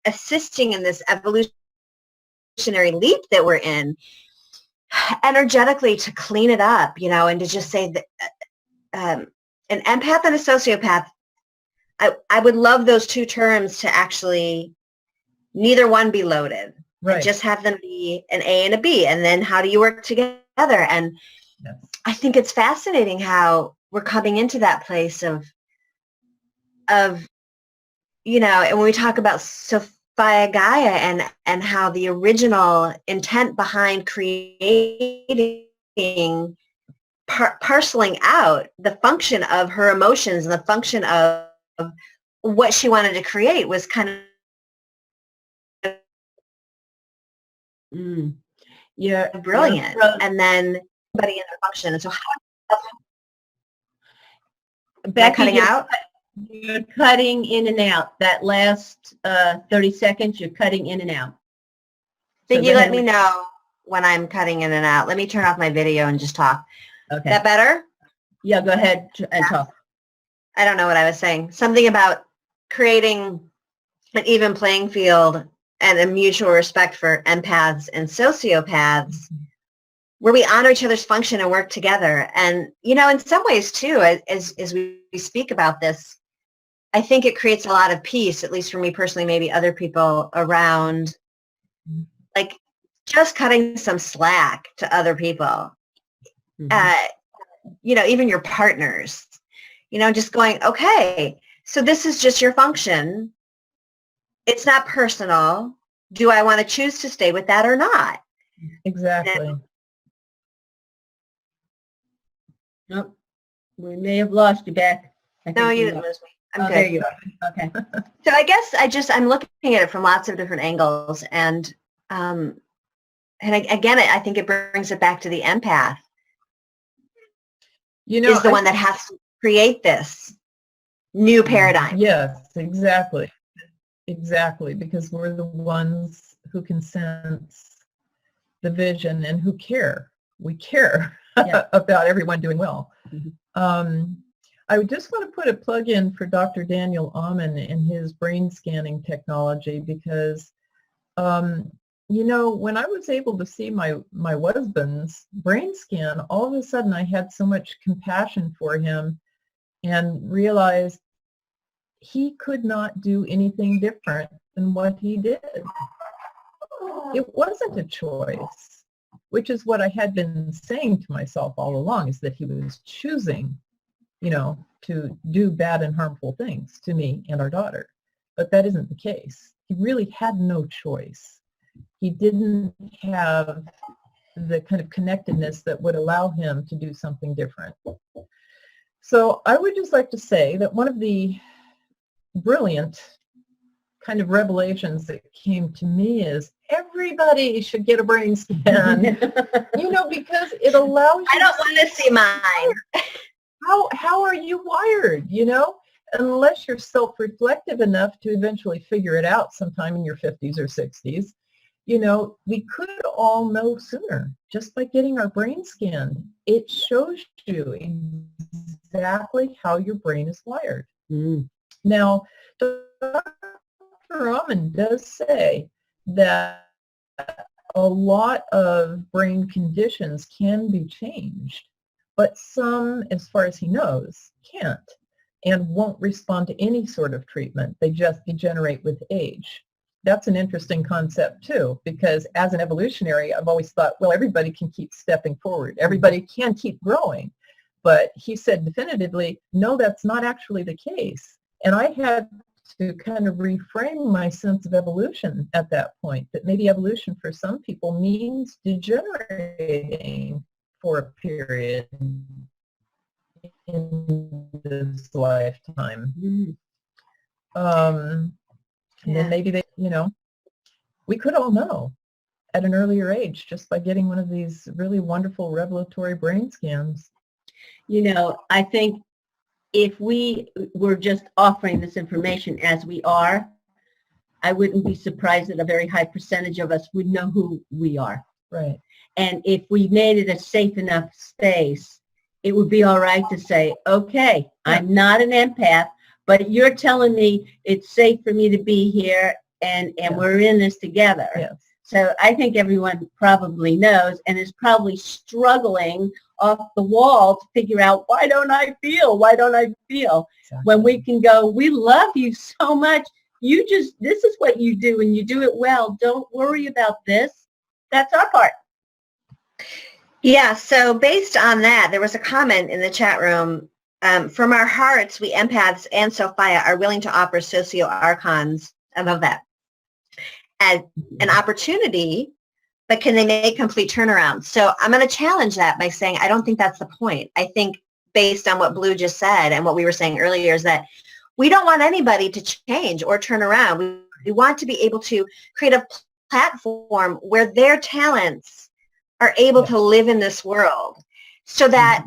assisting in this evolutionary leap that we're in, energetically, to clean it up, and to just say that an empath and a sociopath, I would love those two terms to actually neither one be loaded. Right. Just have them be an A and a B, and then how do you work together? And yes. I think it's fascinating how we're coming into that place of and when we talk about Sophia Gaia and how the original intent behind creating, parceling out the function of her emotions and the function of what she wanted to create was kind of Yeah, brilliant. And then everybody in their function. And so how Becky, cutting out? You're cutting in and out. That last 30 seconds, you're cutting in and out. Think you let me know when I'm cutting in and out. Let me turn off my video and just talk. Okay. That better? Yeah, go ahead and talk. I don't know what I was saying. Something about creating an even playing field and a mutual respect for empaths and sociopaths, where we honor each other's function and work together. And, in some ways, too, as we speak about this, I think it creates a lot of peace, at least for me personally, maybe other people around, like, just cutting some slack to other people, even your partners, just going, okay, so this is just your function. It's not personal. Do I want to choose to stay with that or not? Exactly. Nope. We may have lost you, Beck. No, you didn't lose me. I'm good. There you are. Okay. So I guess I'm looking at it from lots of different angles. And again, I think it brings it back to the empath. Is the one that has to create this new paradigm. Yes, exactly. Exactly, because we're the ones who can sense the vision and who care. we care Yeah. about everyone doing well. Mhm. I would just want to put a plug in for Dr. Daniel Amen and his brain scanning technology because, you know, when I was able to see my husband's brain scan, all of a sudden I had so much compassion for him and realized he could not do anything different than what he did. It wasn't a choice, which is what I had been saying to myself all along, is that he was choosing, you know, to do bad and harmful things to me and our daughter. But that isn't the case. He really had no choice. He didn't have the kind of connectedness that would allow him to do something different. So I would just like to say that one of the brilliant kind of revelations that came to me is everybody should get a brain scan, you know, because it allows you I don't want to see mine. how are you wired, you know, unless you're self-reflective enough to eventually figure it out sometime in your 50s or 60s. You know, we could all know sooner just by getting our brain scanned. It shows you exactly how your brain is wired. Mm. Now, Dr. Rahman does say that a lot of brain conditions can be changed, but some, as far as he knows, can't and won't respond to any sort of treatment. They just degenerate with age. That's an interesting concept too, because as an evolutionary, I've always thought, well, everybody can keep stepping forward. Everybody can keep growing. But he said definitively, no, that's not actually the case. And I had to kind of reframe my sense of evolution at that point, that maybe evolution for some people means degenerating for a period in this lifetime. And then maybe they, you know, we could all know at an earlier age just by getting one of these really wonderful revelatory brain scans. You know, I think if we were just offering this information as we are, I wouldn't be surprised that a very high percentage of us would know who we are. Right. And if we made it a safe enough space, it would be all right to say, okay, I'm not an empath, but you're telling me it's safe for me to be here and we're in this together. Yes. So I think everyone probably knows and is probably struggling off the wall to figure out, why don't I feel? Why don't I feel? Exactly. When we can go, we love you so much. You just, this is what you do and you do it well. Don't worry about this. That's our part. Yeah, so based on that, there was a comment in the chat room. From our hearts, we empaths and Sophia are willing to offer socio-archons, I love that, as an opportunity, but can they make complete turnaround? So I'm going to challenge that by saying I don't think that's the point. I think based on what Blue just said and what we were saying earlier is that we don't want anybody to change or turn around. We want to be able to create a platform where their talents are able to live in this world so that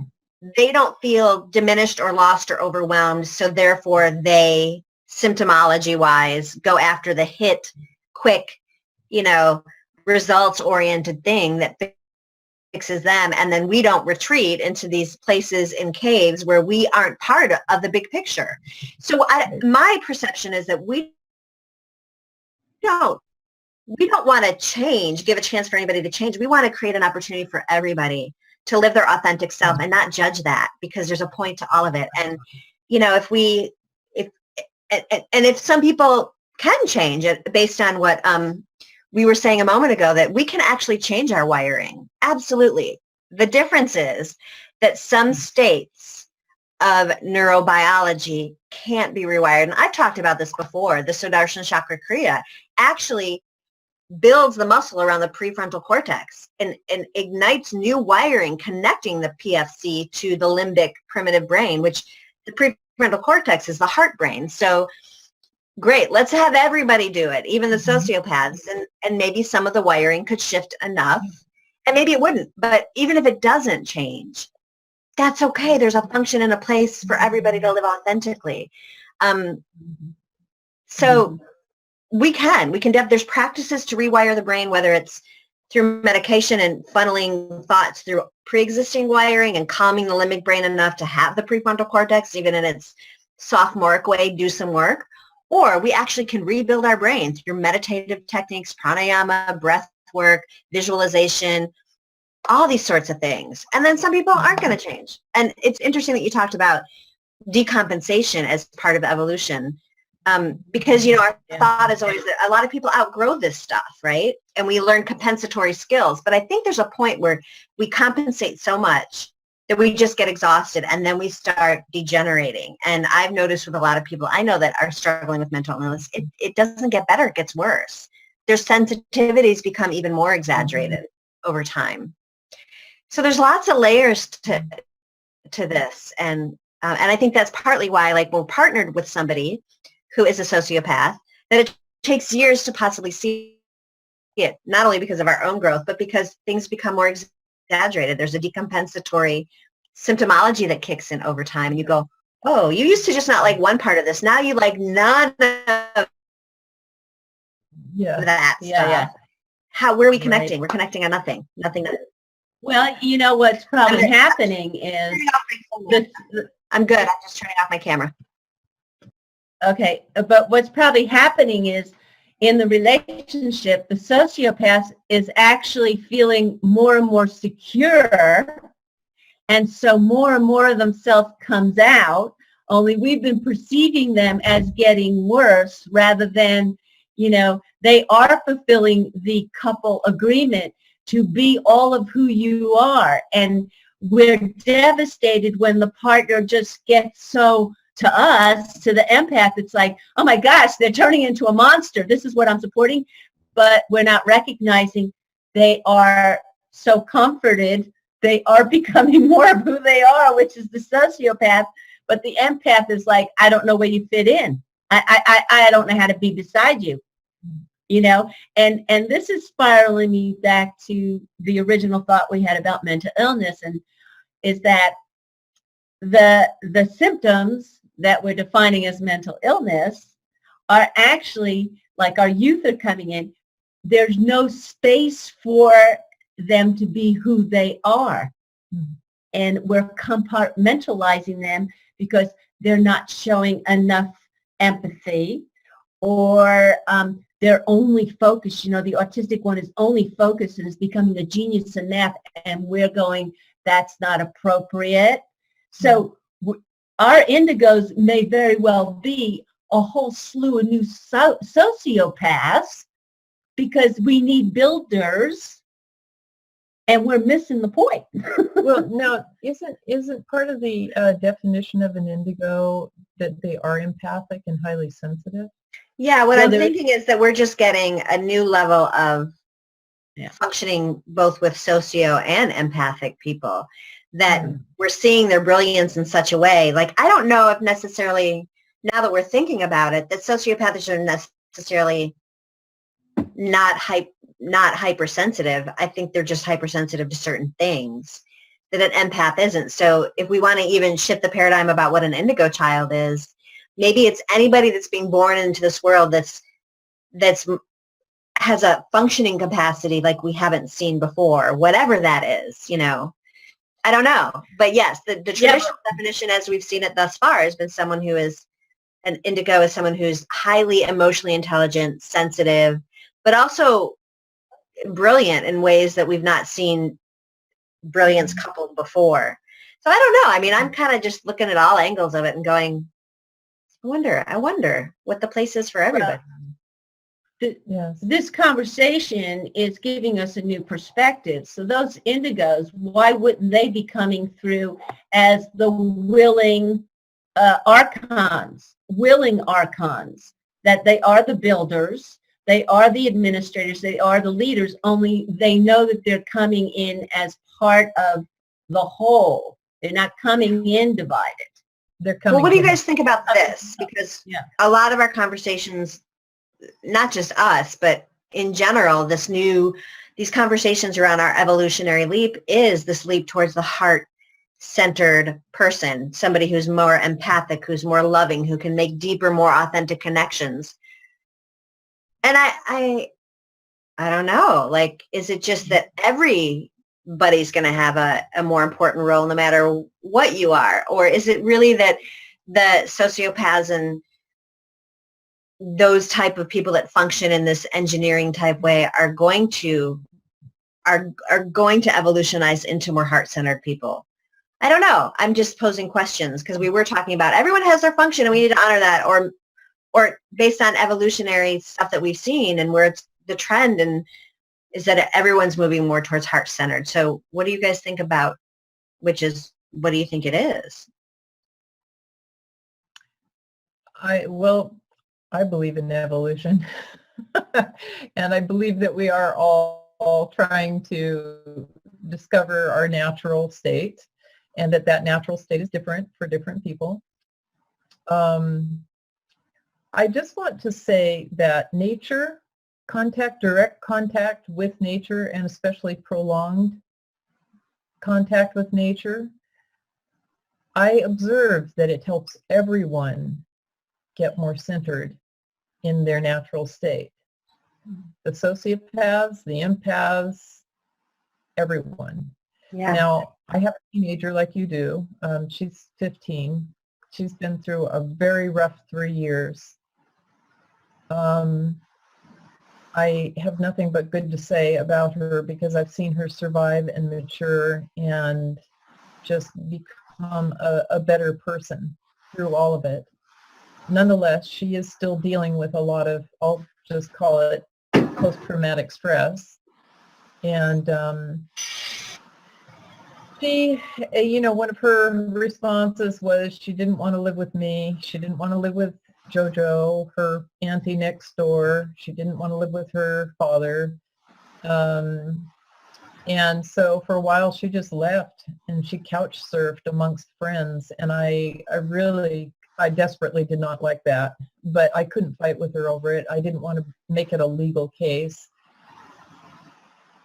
they don't feel diminished or lost or overwhelmed. So therefore they, symptomology-wise, go after the hit, quick, you know, results-oriented thing that fixes them. And then we don't retreat into these places in caves where we aren't part of the big picture. So my perception is that we don't want to change, give a chance for anybody to change. We want to create an opportunity for everybody to live their authentic self and not judge that, because there's a point to all of it. And, you know, if some people can change it based on what we were saying a moment ago, that we can actually change our wiring. Absolutely. The difference is that some states of neurobiology can't be rewired. And I've talked about this before. The Sudarshan Chakra Kriya actually builds the muscle around the prefrontal cortex and ignites new wiring connecting the PFC to the limbic primitive brain, which the prefrontal cortex is the heart brain. So great, let's have everybody do it, even the sociopaths, and maybe some of the wiring could shift enough, and maybe it wouldn't. But even if it doesn't change, that's okay. There's a function and a place for everybody to live authentically. So we can there's practices to rewire the brain, whether it's through medication and funneling thoughts through pre-existing wiring and calming the limbic brain enough to have the prefrontal cortex, even in its sophomoric way, do some work. Or we actually can rebuild our brain through meditative techniques, pranayama, breath work, visualization, all these sorts of things. And then some people aren't going to change. And it's interesting that you talked about decompensation as part of evolution. Because, you know, our thought is always that a lot of people outgrow this stuff, right? And we learn compensatory skills. But I think there's a point where we compensate so much that we just get exhausted and then we start degenerating. And I've noticed with a lot of people I know that are struggling with mental illness, it doesn't get better, it gets worse. Their sensitivities become even more exaggerated over time. So there's lots of layers to this. And I think that's partly why, like, we're partnered with somebody who is a sociopath, that it takes years to possibly see it, not only because of our own growth, but because things become more exaggerated. There's a decompensatory symptomology that kicks in over time, and you go, oh, you used to just not like one part of this. Now you like none of that stuff. Where are we connecting? We're connecting on nothing. Nothing. Well, you know what's probably happening is I'm good. I'm just turning off my camera. Okay, but what's probably happening is in the relationship, the sociopath is actually feeling more and more secure, and so more and more of themselves comes out, only we've been perceiving them as getting worse rather than, you know, they are fulfilling the couple agreement to be all of who you are. And we're devastated when the partner just gets so, to us, to the empath, it's like, oh my gosh, they're turning into a monster. This is what I'm supporting. But we're not recognizing they are so comforted. They are becoming more of who they are, which is the sociopath. But the empath is like, I don't know where you fit in. I don't know how to be beside you. You know, and this is spiraling me back to the original thought we had about mental illness, and is that the symptoms that we're defining as mental illness are actually, like, our youth are coming in. There's no space for them to be who they are. And we're compartmentalizing them because they're not showing enough empathy, or they're only focused. You know, the autistic one is only focused and is becoming a genius in math, and we're going, that's not appropriate. So our indigos may very well be a whole slew of new sociopaths because we need builders, and we're missing the point. Well, now, isn't part of the definition of an indigo that they are empathic and highly sensitive? Yeah, what I'm thinking is that we're just getting a new level of functioning both with socio and empathic people, that we're seeing their brilliance in such a way. Like, I don't know if necessarily, now that we're thinking about it, that sociopaths are necessarily not hypersensitive. I think they're just hypersensitive to certain things that an empath isn't. So if we want to even shift the paradigm about what an indigo child is, maybe it's anybody that's being born into this world that's has a functioning capacity like we haven't seen before, whatever that is, you know. I don't know. But yes, the traditional definition as we've seen it thus far has been someone who is, an indigo is someone who's highly emotionally intelligent, sensitive, but also brilliant in ways that we've not seen brilliance coupled before. So I don't know. I mean, I'm kind of just looking at all angles of it and going, I wonder what the place is for everybody. This conversation is giving us a new perspective. So those indigos, why wouldn't they be coming through as the willing archons, that they are the builders, they are the administrators, they are the leaders, only they know that they're coming in as part of the whole. They're not coming in divided. They're coming. Well, what do you guys think about this? Because a lot of our conversations, not just us, but in general, these conversations around our evolutionary leap is this leap towards the heart-centered person, somebody who's more empathic, who's more loving, who can make deeper, more authentic connections. And I don't know, like, is it just that everybody's going to have a more important role no matter what you are? Or is it really that the sociopaths and those type of people that function in this engineering type way are going to evolutionize into more heart-centered people? I don't know. I'm just posing questions because we were talking about everyone has their function and we need to honor that, or based on evolutionary stuff that we've seen and where it's the trend, and is that everyone's moving more towards heart-centered. So what do you guys think about, what do you think it is? I believe in evolution. And I believe that we are all trying to discover our natural state, and that natural state is different for different people. I just want to say that nature, direct contact with nature, and especially prolonged contact with nature, I observe that it helps everyone get more centered in their natural state. The sociopaths, the empaths, everyone. Yeah. Now, I have a teenager like you do. She's 15. She's been through a very rough 3 years. I have nothing but good to say about her because I've seen her survive and mature and just become a better person through all of it. Nonetheless, she is still dealing with a lot of, I'll just call it post-traumatic stress. And she, one of her responses was she didn't want to live with me. She didn't want to live with JoJo, her auntie next door. She didn't want to live with her father. And so for a while she just left and she couch surfed amongst friends. And I desperately did not like that, but I couldn't fight with her over it. I didn't want to make it a legal case.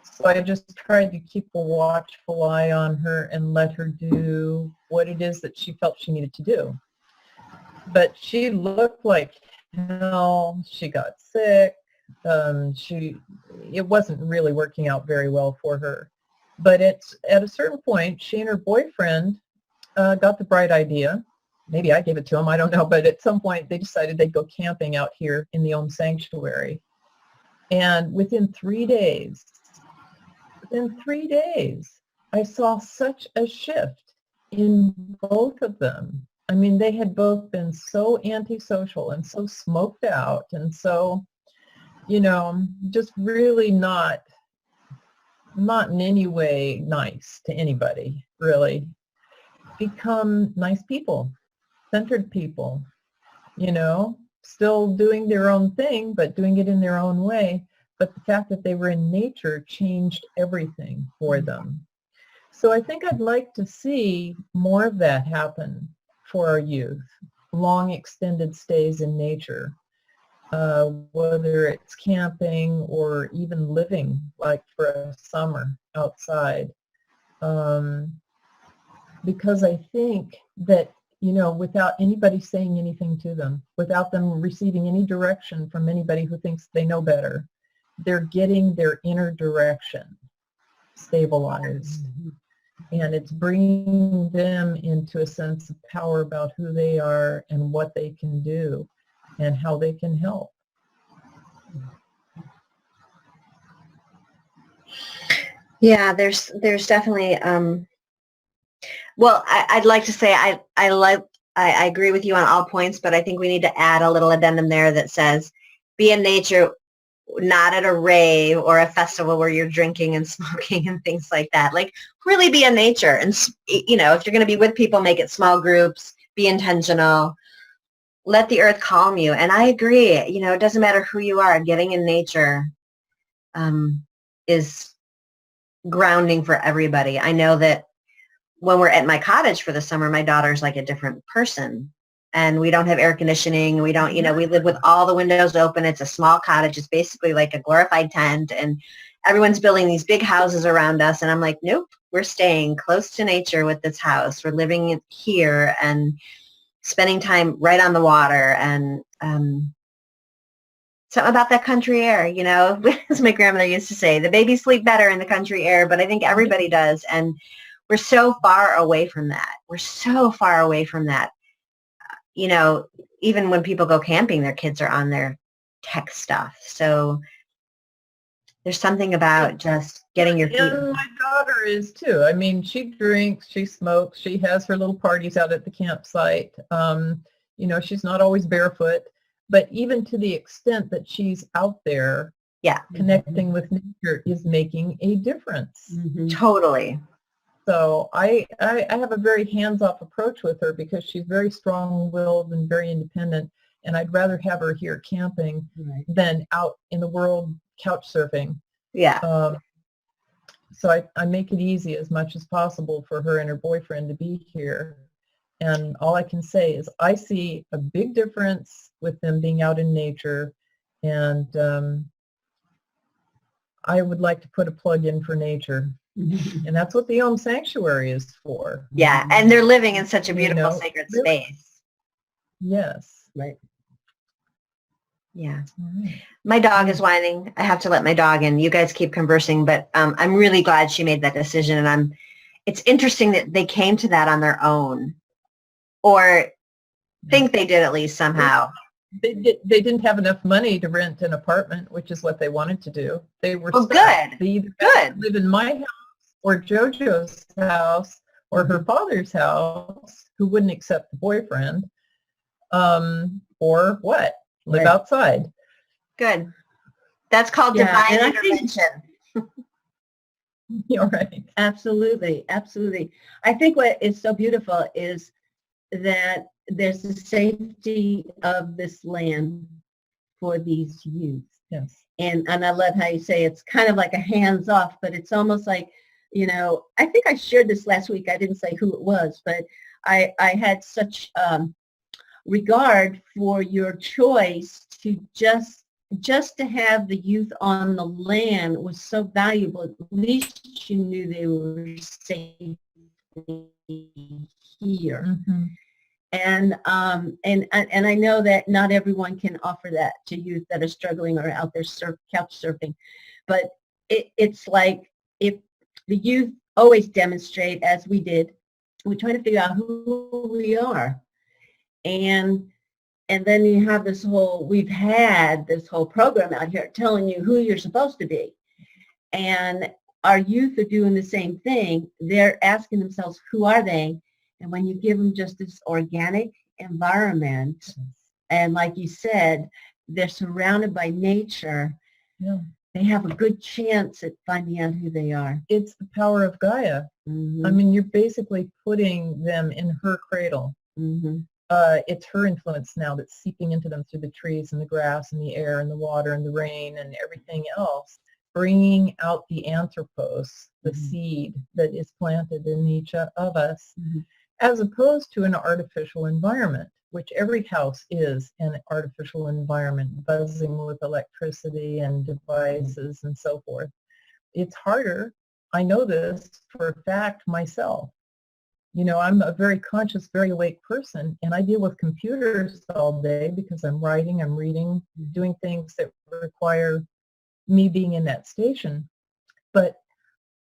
So I just tried to keep a watchful eye on her and let her do what it is that she felt she needed to do. But she looked like hell. She got sick. It wasn't really working out very well for her. But at a certain point, she and her boyfriend got the bright idea. Maybe I gave it to them, I don't know. But at some point, they decided they'd go camping out here in the Om Sanctuary. And within 3 days, I saw such a shift in both of them. I mean, they had both been so antisocial and so smoked out and so, just really not in any way nice to anybody, really. Become nice people, centered people, still doing their own thing, but doing it in their own way. But the fact that they were in nature changed everything for them. So I think I'd like to see more of that happen for our youth, long extended stays in nature, whether it's camping or even living like for a summer outside. Because I think that, without anybody saying anything to them, without them receiving any direction from anybody who thinks they know better, they're getting their inner direction stabilized. Mm-hmm. And it's bringing them into a sense of power about who they are and what they can do and how they can help. Yeah, there's definitely, well, I'd like to say I agree with you on all points, but I think we need to add a little addendum there that says, be in nature, not at a rave or a festival where you're drinking and smoking and things like that. Like, really be in nature. And, if you're going to be with people, make it small groups, be intentional, let the earth calm you. And I agree, it doesn't matter who you are, getting in nature is grounding for everybody. I know that when we're at my cottage for the summer, my daughter's like a different person. And we don't have air conditioning. We don't, we live with all the windows open. It's a small cottage. It's basically like a glorified tent. And everyone's building these big houses around us. And I'm like, nope, we're staying close to nature with this house. We're living here and spending time right on the water. And something about that country air, you know, as my grandmother used to say, the babies sleep better in the country air, but I think everybody does. And we're so far away from that. We're so far away from that. You know, even when people go camping, their kids are on their tech stuff. So there's something about just getting your feet. And my daughter is too. I mean, she drinks, she smokes, she has her little parties out at the campsite. You know, she's not always barefoot, but even to the extent that she's out there, Yeah, connecting with nature is making a difference. Mhm. totally. So I have a very hands-off approach with her because she's very strong-willed and very independent, and I'd rather have her here camping Right. than out in the world couch surfing. Yeah. So I make it easy as much as possible for her and her boyfriend to be here. And all I can say is I see a big difference with them being out in nature, and I would like to put a plug in for nature. And that's what the Om Sanctuary is for. Yeah. And they're living in such a You beautiful know, sacred really. space. Yes. Right. Yeah. All right. My dog is whining. I have to let my dog in. You guys keep conversing, but I'm really glad she made that decision. And it's interesting that they came to that on their own, or think they did at least somehow. They didn't have enough money to rent an apartment, which is what they wanted to do. They were Well, stuck. good. They either Good. live in my house or JoJo's house or her father's house, who wouldn't accept the boyfriend, or what? Live Right. outside. Good. That's called Yeah, divine and I think- intervention. You're right. Absolutely, absolutely. I think what is so beautiful is that there's the safety of this land for these youth. Yes. And I love how you say it's kind of like a hands off, but it's almost like, you know, I think I shared this last week. I didn't say who it was, but I had such regard for your choice to just to have the youth on the land was so valuable. At least you knew they were safe here. Mm-hmm. And I know that not everyone can offer that to youth that are struggling or out there couch surfing, but it's like if the youth always demonstrate, as we did, we're trying to figure out who we are, and then you have we've had this whole program out here telling you who you're supposed to be, and our youth are doing the same thing. They're asking themselves, who are they? And when you give them just this organic environment, and like you said, they're surrounded by nature, Yeah. they have a good chance at finding out who they are. It's the power of Gaia. Mm-hmm. I mean, you're basically putting them in her cradle. Mm-hmm. It's her influence now that's seeping into them through the trees and the grass and the air and the water and the rain and everything else, bringing out the anthropos, the Mhm. seed that is planted in each of us, Mhm. as opposed to an artificial environment, which every house is an artificial environment, buzzing with electricity and devices and so forth. It's harder. I know this for a fact myself. You know, I'm a very conscious, very awake person, and I deal with computers all day because I'm writing, I'm reading, doing things that require me being in that station. But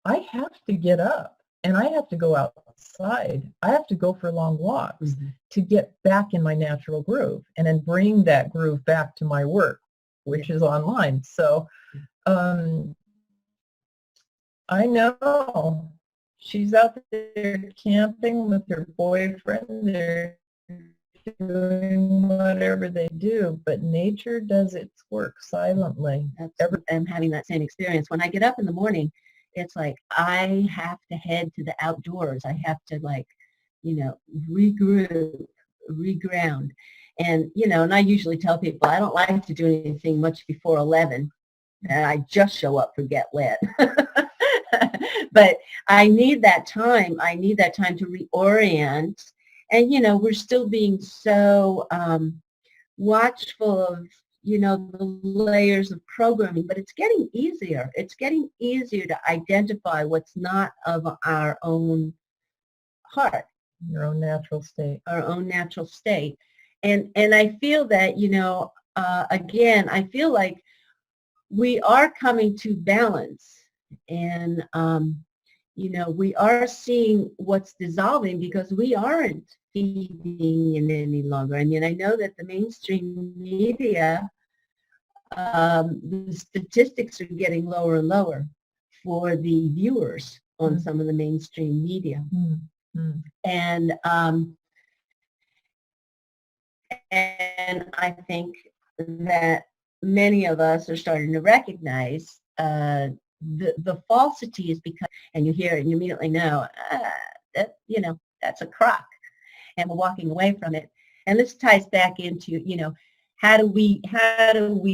I have to get up and I have to go outside. I have to go for long walks Mhm. to get back in my natural groove and then bring that groove back to my work, which is online. So I know she's out there camping with her boyfriend. They're doing whatever they do, but nature does its work silently. I'm having that same experience. When I get up in the morning, it's like I have to head to the outdoors. I have to regroup, reground. And, and I usually tell people I don't like to do anything much before 11. And I just show up for Get Lit. But I need that time. I need that time to reorient. And, we're still being so watchful of, the layers of programming, but it's getting easier. It's getting easier to identify what's not of our own heart. Your own natural state. Our own natural state. And I feel that, again, I feel like we are coming to balance, and you know, we are seeing what's dissolving because we aren't feeding in any longer. I mean, I know that the mainstream media, the statistics are getting lower and lower for the viewers on some of the mainstream media. And I think that many of us are starting to recognize the falsity is because, and you hear it and you immediately know, that, you know, that's a crock, and we're walking away from it. And this ties back into, you know, how do we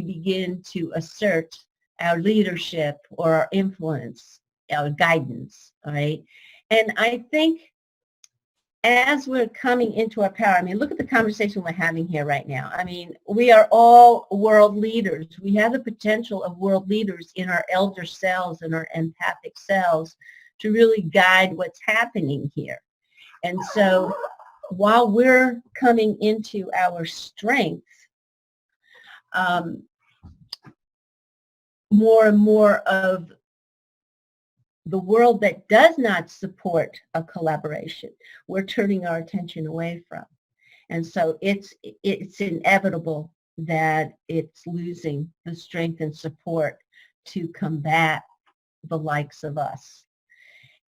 begin to assert our leadership or our influence, our guidance, all right? And I think as we're coming into our power, I mean, look at the conversation we're having here right now. I mean, we are all world leaders. We have the potential of world leaders in our elder selves and our empathic selves to really guide what's happening here. And so while we're coming into our strength, more and more of the world that does not support a collaboration, we're turning our attention away from. And so it's inevitable that it's losing the strength and support to combat the likes of us.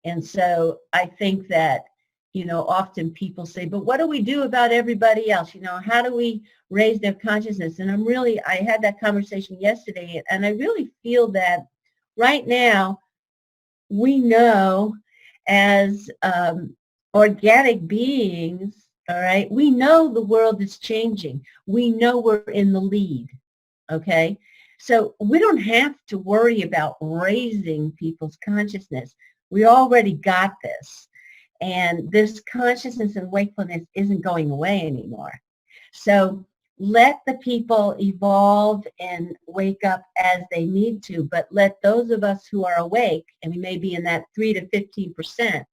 And so I think that, you know, often people say, but what do we do about everybody else? You know, how do we raise their consciousness? And I had that conversation yesterday, and I really feel that right now, we know as organic beings, all right, we know the world is changing. We know we're in the lead, okay? So we don't have to worry about raising people's consciousness. We already got this. And this consciousness and wakefulness isn't going away anymore. So let the people evolve and wake up as they need to, but let those of us who are awake, and we may be in that 3 to 15%,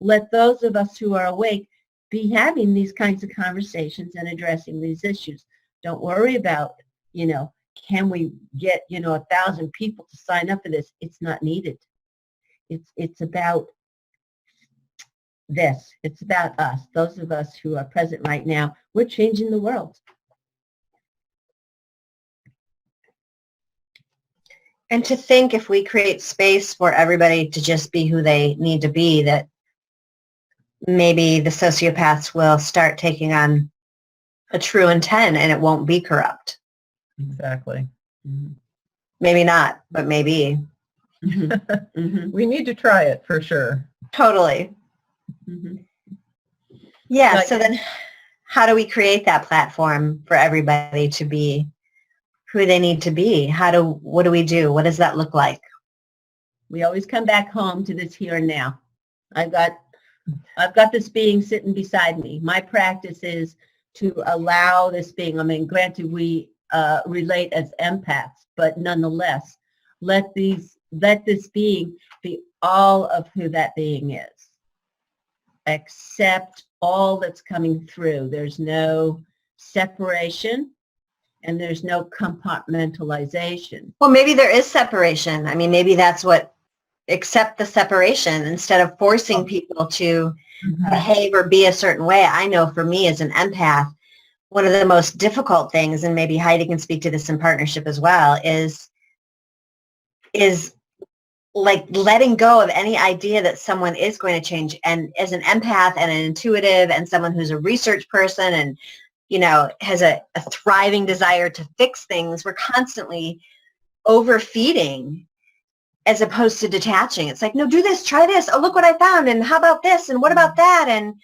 let those of us who are awake be having these kinds of conversations and addressing these issues. Don't worry about, you know, can we get, you know, 1,000 people to sign up for this? It's not needed. It's about this. It's about us, those of us who are present right now. We're changing the world. And to think if we create space for everybody to just be who they need to be, that maybe the sociopaths will start taking on a true intent and it won't be corrupt. Exactly. Maybe not, but maybe. We need to try it for sure. Totally. Yeah, so then how do we create that platform for everybody to be who they need to be? What do we do? What does that look like? We always come back home to this here and now. I've got this being sitting beside me. My practice is to allow this being, I mean, granted we relate as empaths, but nonetheless, let this being be all of who that being is. Accept all that's coming through. There's no separation. And there's no compartmentalization. Well, maybe there is separation. I mean, maybe that's what, accept the separation instead of forcing people to behave or be a certain way. I know for me as an empath, one of the most difficult things, and maybe Heidi can speak to this in partnership as well, is like letting go of any idea that someone is going to change. And as an empath and an intuitive and someone who's a research person and, you know, has a thriving desire to fix things, we're constantly overfeeding as opposed to detaching. It's like, no, do this, try this. Oh, look what I found. And how about this? And what about that? And,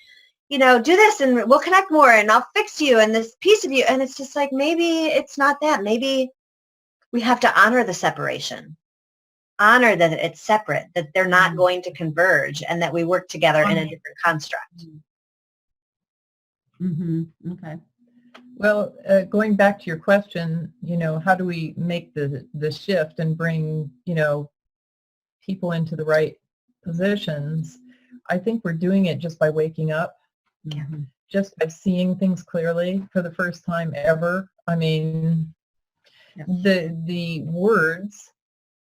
you know, do this and we'll connect more and I'll fix you and this piece of you. And it's just like, maybe it's not that. Maybe we have to honor the separation, honor that it's separate, that they're not going to converge and that we work together in a different construct. Okay. Well, going back to your question, you know, how do we make the shift and bring, you know, people into the right positions? I think we're doing it just by waking up, just by seeing things clearly for the first time ever. I mean, Yeah. the words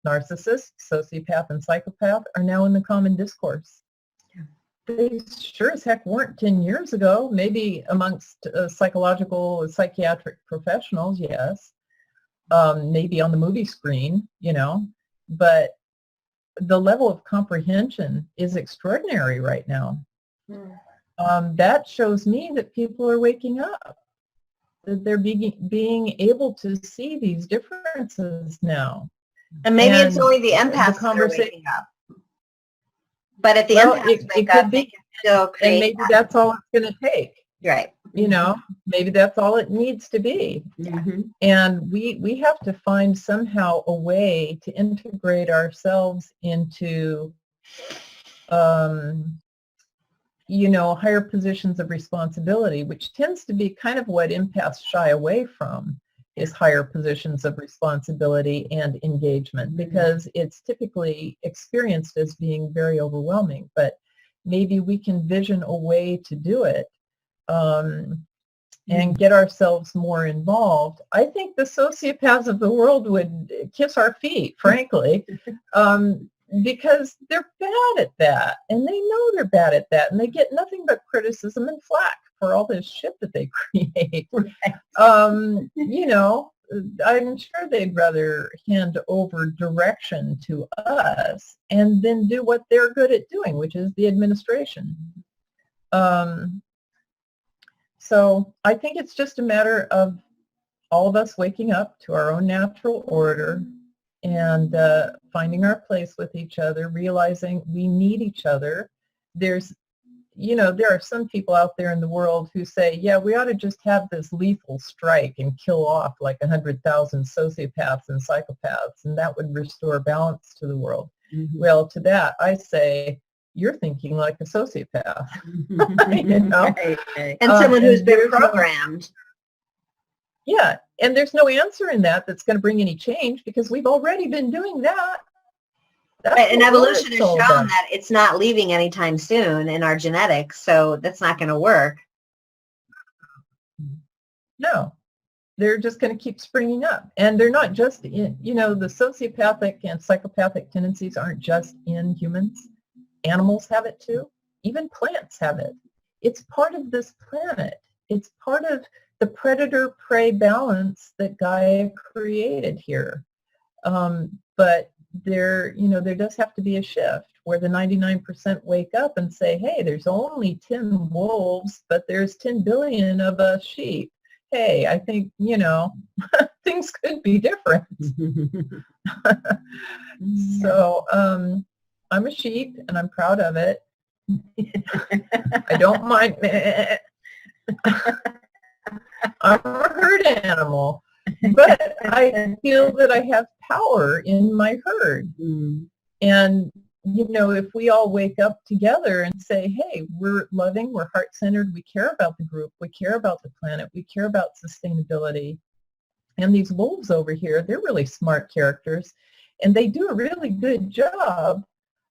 narcissist, sociopath, and psychopath are now in the common discourse. Yeah. They sure as heck weren't 10 years ago, maybe amongst psychological, psychiatric professionals, yes. Maybe on the movie screen, you know, but the level of comprehension is extraordinary right now. That shows me that people are waking up, that they're being able to see these differences now. And maybe it's And only the the empaths that are conversation, waking up. But if the well, empaths it wake could up, be, they can still and create maybe that. that's all it's going to take. Right. You know, maybe that's all it needs to be. Mm-hmm. And we have to find somehow a way to integrate ourselves into, you know, higher positions of responsibility, which tends to be kind of what empaths shy away from, is higher positions of responsibility and engagement, because it's typically experienced as being very overwhelming. But maybe we can vision a way to do it. And get ourselves more involved. I think the sociopaths of the world would kiss our feet, frankly, because they're bad at that, and they know they're bad at that, and they get nothing but criticism and flack for all this shit that they create. You know, I'm sure they'd rather hand over direction to us and then do what they're good at doing, which is the administration. So I think it's just a matter of all of us waking up to our own natural order and finding our place with each other, realizing we need each other. There's, you know, there are some people out there in the world who say, yeah, we ought to just have this lethal strike and kill off like 100,000 sociopaths and psychopaths, and that would restore balance to the world. Mm-hmm. Well, to that, I say, you're thinking like a sociopath. You know? And someone who's been there's programmed. Yeah, and there's no answer in that that's going to bring any change, because we've already been doing that. Right, and what evolution has it's all shown about. that it's not leaving anytime soon in our genetics, so that's not going to work. No, they're just going to keep springing up. And they're not just in, you know, the sociopathic and psychopathic tendencies aren't just in humans. Animals have it too. Even plants have it. It's part of this planet. It's part of the predator-prey balance that Gaia created here. But there, you know, there does have to be a shift where the 99% wake up and say, hey, there's only 10 wolves, but there's 10 billion of us sheep. Hey, I think, you know, things could be different. So I'm a sheep and I'm proud of it. I don't mind. I'm a herd animal, but I feel that I have power in my herd. And, you know, if we all wake up together and say, hey, we're loving, we're heart-centered, we care about the group, we care about the planet, we care about sustainability. And these wolves over here, they're really smart characters, and they do a really good job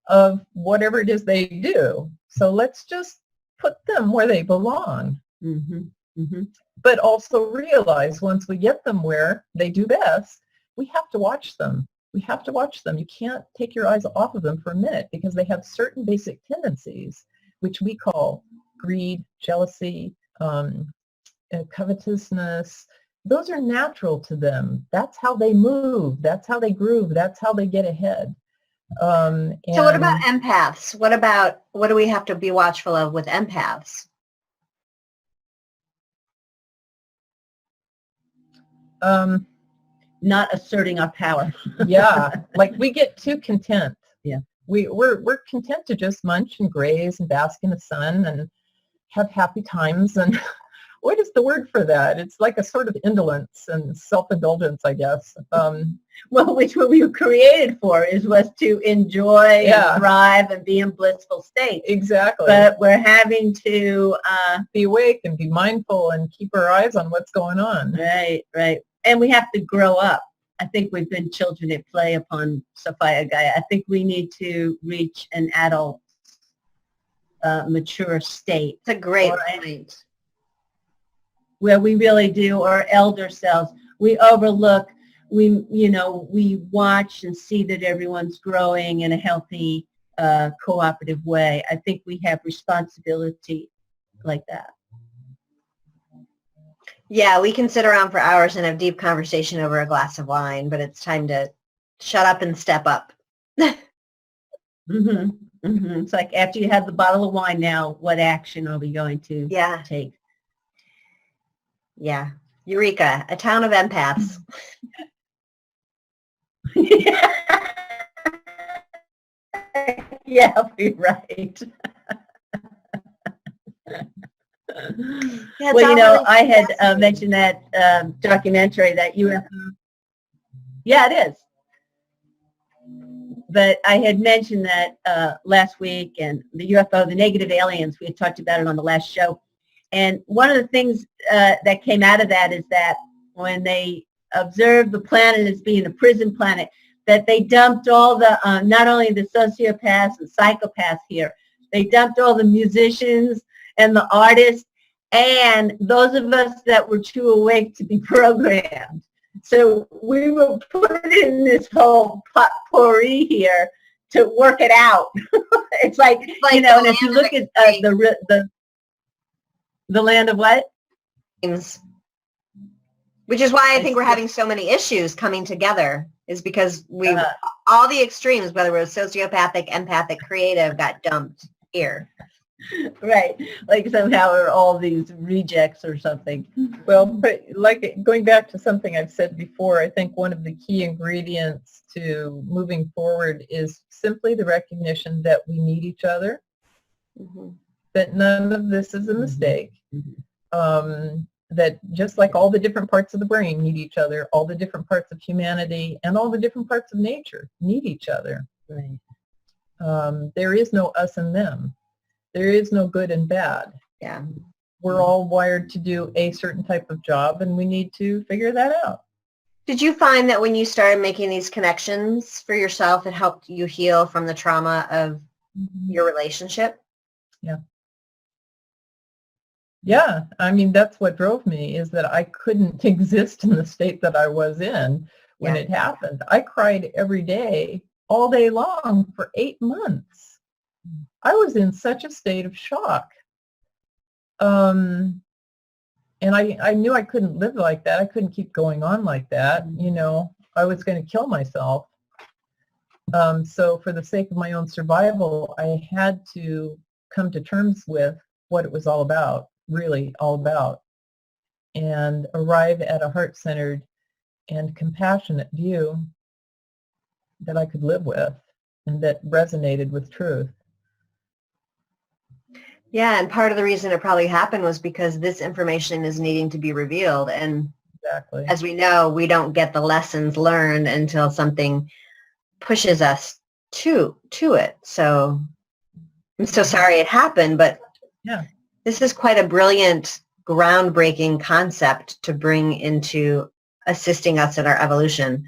of whatever it is they do. So let's just put them where they belong. But also realize once we get them where they do best, we have to watch them. We have to watch them. You can't take your eyes off of them for a minute, because they have certain basic tendencies, which we call greed, jealousy, covetousness. Those are natural to them. That's how they move. That's how they groove. That's how they get ahead. So what about empaths? What do we have to be watchful of with empaths? Not asserting our power. Yeah, like we get too content. Yeah. We're content to just munch and graze and bask in the sun and have happy times. And what is the word for that? It's like a sort of indolence and self-indulgence, I guess. Well, which what we were created for was to enjoy and thrive and be in blissful states. Exactly. But we're having to be awake and be mindful and keep our eyes on what's going on. Right. And we have to grow up. I think we've been children at play upon Sophia Gaia. I think we need to reach an adult, mature state. It's a great point. where we really do, or elder selves. We overlook, we watch and see that everyone's growing in a healthy, cooperative way. I think we have responsibility like that. Yeah, we can sit around for hours and have deep conversation over a glass of wine, but it's time to shut up and step up. It's like, after you have the bottle of wine, now what action are we going to take? Yeah. Eureka, a town of empaths. Yeah, you're right. Yeah, Well, really I had mentioned that documentary, that UFO. Yeah, it is. But I had mentioned that last week, and the UFO, the negative aliens, we had talked about it on the last show. And one of the things that came out of that is that when they observed the planet as being a prison planet, that they dumped all the, not only the sociopaths and psychopaths here, they dumped all the musicians and the artists and those of us that were too awake to be programmed. So we were put in this whole potpourri here to work it out. It's like and if you look at the land of what? Which is why I think we're having so many issues coming together, is because all the extremes, whether it was sociopathic, empathic, creative, got dumped here. Right, like somehow we're all these rejects or something. Well, but like going back to something I've said before, I think one of the key ingredients to moving forward is simply the recognition that we need each other, that none of this is a mistake, that just like all the different parts of the brain need each other, all the different parts of humanity and all the different parts of nature need each other. Right. There is no us and them. There is no good and bad. Yeah. We're all wired to do a certain type of job, and we need to figure that out. Did you find that when you started making these connections for yourself, it helped you heal from the trauma of your relationship? Yeah. Yeah. I mean, that's what drove me, is that I couldn't exist in the state that I was in when it happened. I cried every day, all day long for 8 months. I was in such a state of shock. And I knew I couldn't live like that. I couldn't keep going on like that. I was going to kill myself. So for the sake of my own survival, I had to come to terms with what it was all about, really all about, and arrive at a heart-centered and compassionate view that I could live with and that resonated with truth. Yeah, and part of the reason it probably happened was because this information is needing to be revealed. And exactly, as we know, we don't get the lessons learned until something pushes us to it. So I'm so sorry it happened, but this is quite a brilliant, groundbreaking concept to bring into assisting us in our evolution,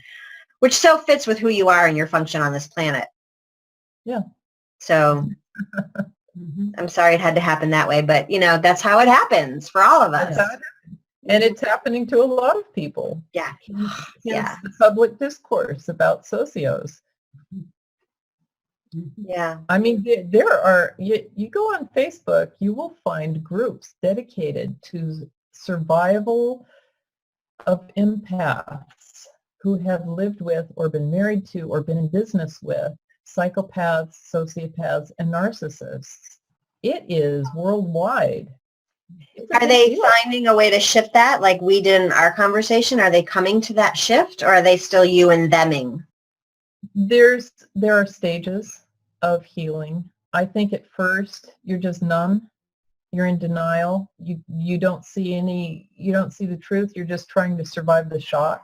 which so fits with who you are and your function on this planet. Yeah. So I'm sorry it had to happen that way, but that's how it happens for all of us. And it's happening to a lot of people. Yeah. Yeah. The public discourse about socios. Yeah. I mean, there are, you go on Facebook, you will find groups dedicated to survival of empaths who have lived with or been married to or been in business with psychopaths, sociopaths, and narcissists. It is worldwide. Are they finding a way to shift that like we did in our conversation? Are they coming to that shift, or are they still you and theming? There are stages of healing. I think at first you're just numb. You're in denial. You don't see the truth. You're just trying to survive the shock.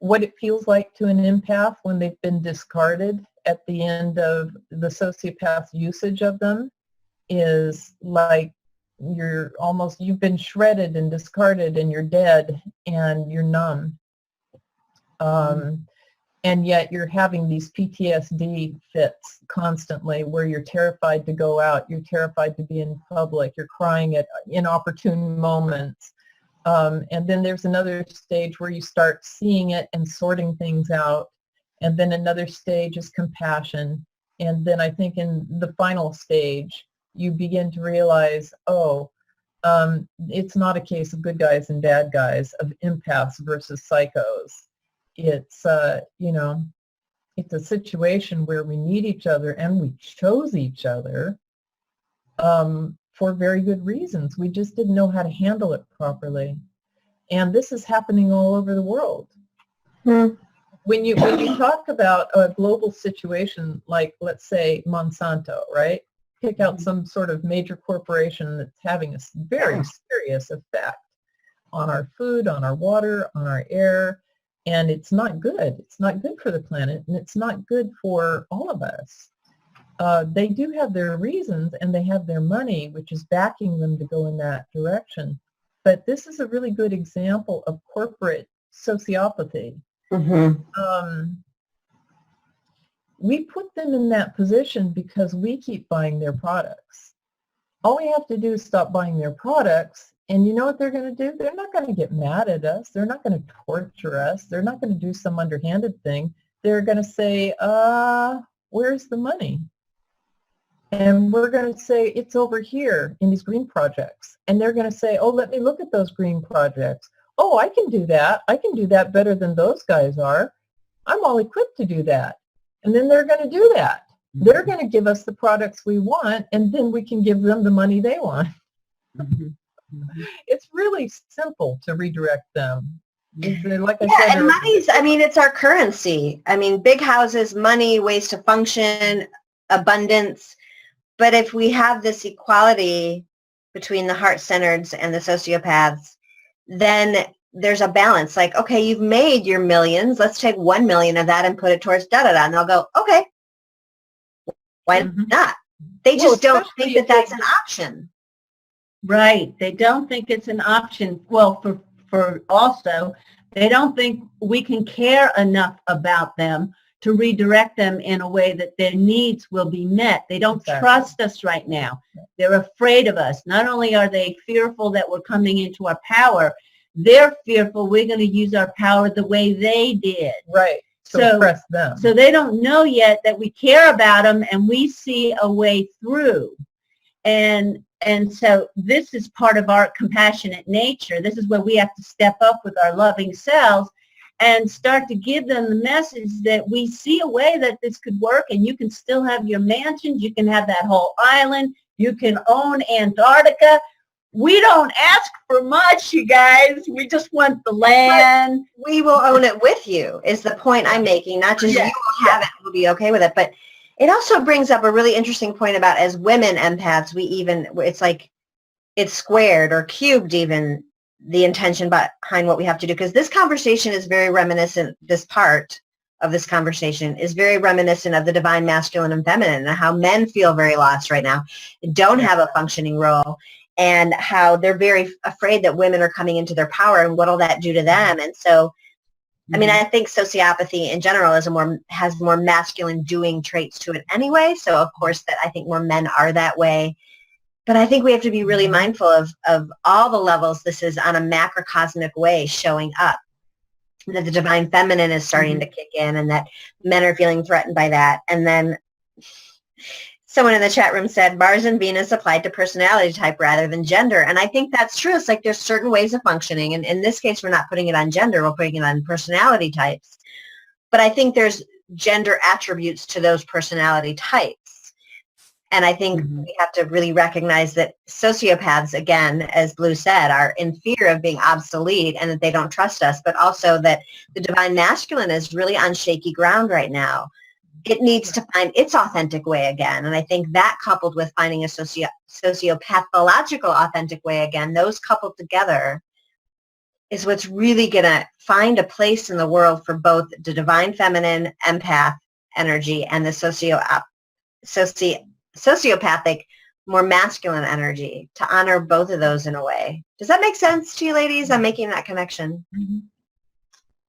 What it feels like to an empath when they've been discarded at the end of the sociopath's usage of them is like you've been shredded and discarded and you're dead and you're numb. and yet you're having these PTSD fits constantly where you're terrified to go out, you're terrified to be in public, you're crying at inopportune moments. And then there's another stage where you start seeing it and sorting things out. And then another stage is compassion. And then I think in the final stage, you begin to realize, it's not a case of good guys and bad guys, of empaths versus psychos. It's, it's a situation where we need each other and we chose each other for very good reasons. We just didn't know how to handle it properly. And this is happening all over the world. When you talk about a global situation like, let's say, Monsanto, right? Pick out some sort of major corporation that's having a very serious effect on our food, on our water, on our air, and it's not good. It's not good for the planet, and it's not good for all of us. They do have their reasons, and they have their money, which is backing them to go in that direction. But this is a really good example of corporate sociopathy. We put them in that position because we keep buying their products. All we have to do is stop buying their products, and you know what they're going to do? They're not going to get mad at us. They're not going to torture us. They're not going to do some underhanded thing. They're going to say, where's the money? And we're going to say, it's over here in these green projects. And they're going to say, oh, let me look at those green projects. Oh, I can do that. I can do that better than those guys are. I'm all equipped to do that. And then they're going to do that. They're going to give us the products we want, and then we can give them the money they want. It's really simple to redirect them. Like I said, and money's, it's our currency. Big houses, money, ways to function, abundance. But if we have this equality between the heart-centered and the sociopaths, then there's a balance. Like, okay, you've made your millions. Let's take 1 million of that and put it towards da-da-da. And they'll go, okay, why not? They just don't think that that's an option. Right. They don't think it's an option. Well, for also, they don't think we can care enough about them to redirect them in a way that their needs will be met. They don't trust us right now. They're afraid of us. Not only are they fearful that we're coming into our power, they're fearful we're going to use our power the way they did. Right. So oppress them. So they don't know yet that we care about them and we see a way through. And so this is part of our compassionate nature. This is where we have to step up with our loving selves and start to give them the message that we see a way that this could work, and you can still have your mansions, you can have that whole island, you can own Antarctica. We don't ask for much, you guys. We just want the land. But we will own it with you, is the point I'm making. Not just you will have it, we'll be okay with it. But it also brings up a really interesting point about, as women empaths, it's like it's squared or cubed even, the intention behind what we have to do. Because this conversation is very reminiscent, this part of this conversation is very reminiscent of the divine masculine and feminine, and how men feel very lost right now, don't have a functioning role, and how they're very afraid that women are coming into their power and what'll that do to them. And so, I think sociopathy in general has more masculine doing traits to it anyway. So of course that I think more men are that way. But I think we have to be really mindful of all the levels this is on a macrocosmic way showing up. That the divine feminine is starting to kick in, and that men are feeling threatened by that. And then someone in the chat room said Mars and Venus applied to personality type rather than gender. And I think that's true. It's like there's certain ways of functioning. And in this case, we're not putting it on gender. We're putting it on personality types. But I think there's gender attributes to those personality types. And I think we have to really recognize that sociopaths, again, as Blue said, are in fear of being obsolete and that they don't trust us, but also that the divine masculine is really on shaky ground right now. It needs to find its authentic way again. And I think that, coupled with finding a sociopathological authentic way again, those coupled together is what's really going to find a place in the world for both the divine feminine empath energy and the sociopathic, more masculine energy, to honor both of those in a way. Does that make sense to you ladies? I'm making that connection.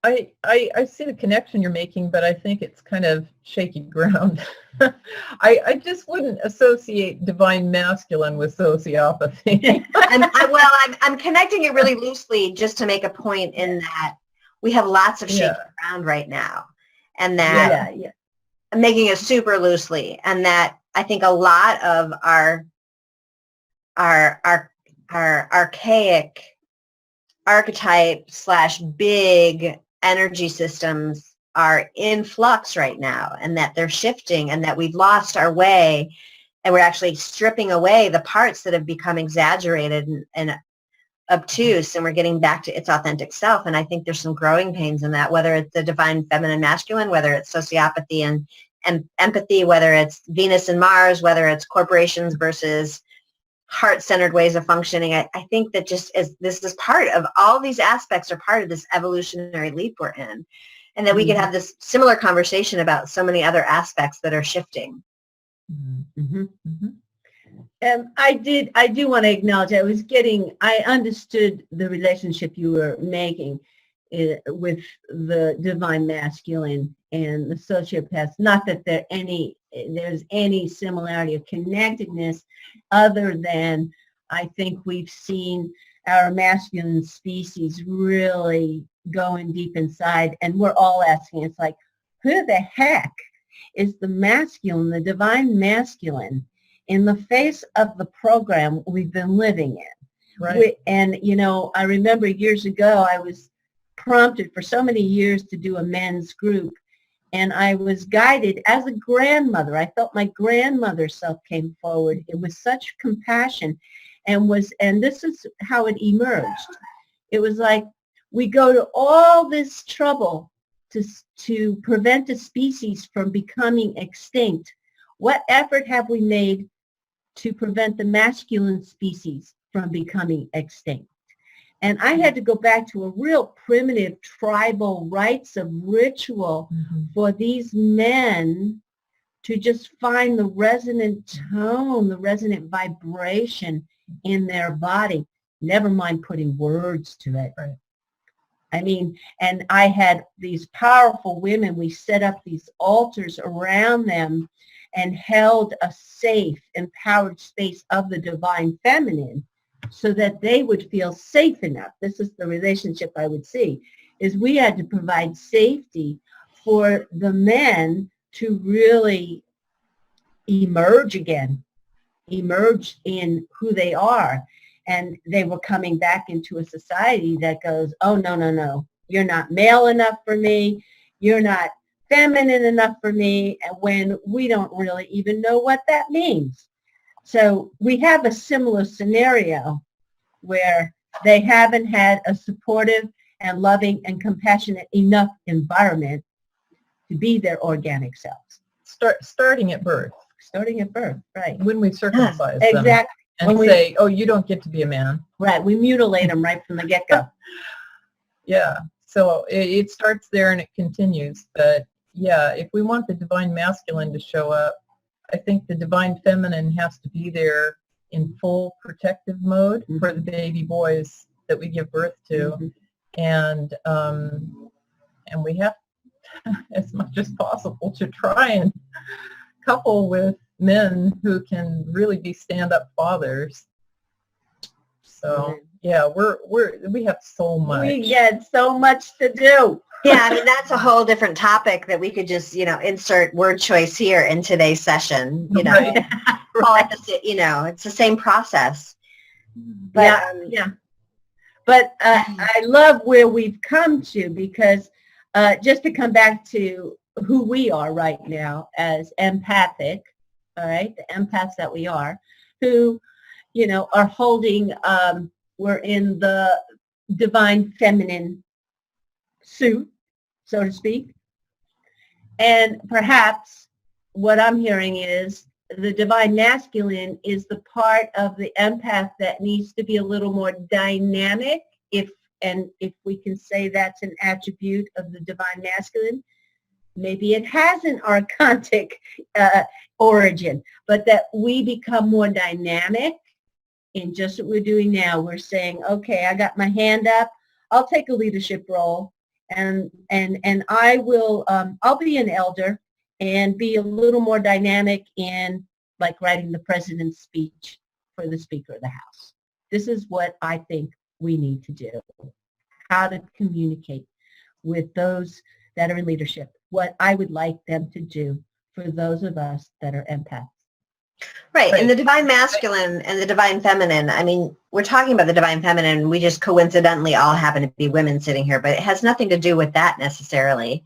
I see the connection you're making, but I think it's kind of shaky ground. I just wouldn't associate divine masculine with sociopathy. I'm connecting it really loosely just to make a point in that we have lots of shaky ground right now, and that I'm making it super loosely, and that I think a lot of our archaic archetype / big energy systems are in flux right now, and that they're shifting, and that we've lost our way, and we're actually stripping away the parts that have become exaggerated and obtuse, and we're getting back to its authentic self. And I think there's some growing pains in that, whether it's the divine feminine masculine, whether it's sociopathy and empathy, whether it's Venus and Mars, whether it's corporations versus heart-centered ways of functioning. I think that just as this is part of all these aspects are part of this evolutionary leap we're in, and that we could have this similar conversation about so many other aspects that are shifting. I do want to acknowledge I understood the relationship you were making with the divine masculine and the sociopaths. Not that there's any similarity of connectedness, other than I think we've seen our masculine species really going deep inside, and we're all asking, it's like, who the heck is the masculine, the divine masculine, in the face of the program we've been living in? Right. And, I remember years ago, I was prompted for so many years to do a men's group, and I was guided as a grandmother. I felt my grandmother self came forward. It was such compassion, and this is how it emerged. It was like, we go to all this trouble to prevent a species from becoming extinct. What effort have we made to prevent the masculine species from becoming extinct? And I had to go back to a real primitive tribal rites of ritual for these men to just find the resonant tone, the resonant vibration in their body, never mind putting words to it. Right. I mean, and I had these powerful women, we set up these altars around them and held a safe, empowered space of the divine feminine so that they would feel safe enough. This is the relationship I would see, is we had to provide safety for the men to really emerge again, emerge in who they are. And they were coming back into a society that goes, oh, no, you're not male enough for me. You're not feminine enough for me, and when we don't really even know what that means. So we have a similar scenario where they haven't had a supportive and loving and compassionate enough environment to be their organic selves. Starting at birth. Starting at birth, right. When we circumcise them. Exactly. And say, oh, you don't get to be a man. Right. We mutilate them right from the get-go. Yeah. So it starts there and it continues. But yeah, if we want the divine masculine to show up, I think the divine feminine has to be there in full protective mode for the baby boys that we give birth to. And we have, as much as possible, to try and couple with men who can really be stand-up fathers. So yeah, we have so much. We get so much to do. Yeah, I mean, that's a whole different topic that we could just, insert word choice here in today's session, Right. Call it it's the same process. But, But I love where we've come to, because just to come back to who we are right now as empathic, all right, the empaths that we are, who, are holding, we're in the divine feminine suit, so to speak. And perhaps what I'm hearing is the divine masculine is the part of the empath that needs to be a little more dynamic, if we can say that's an attribute of the divine masculine. Maybe it has an archontic origin, but that we become more dynamic in just what we're doing now. We're saying, okay, I got my hand up. I'll take a leadership role, and I will, I'll be an elder and be a little more dynamic in like writing the president's speech for the Speaker of the House. This is what I think we need to do, how to communicate with those that are in leadership, what I would like them to do for those of us that are empaths. Right. And the divine masculine and the divine feminine, I mean, we're talking about the divine feminine. We just coincidentally all happen to be women sitting here, but it has nothing to do with that necessarily.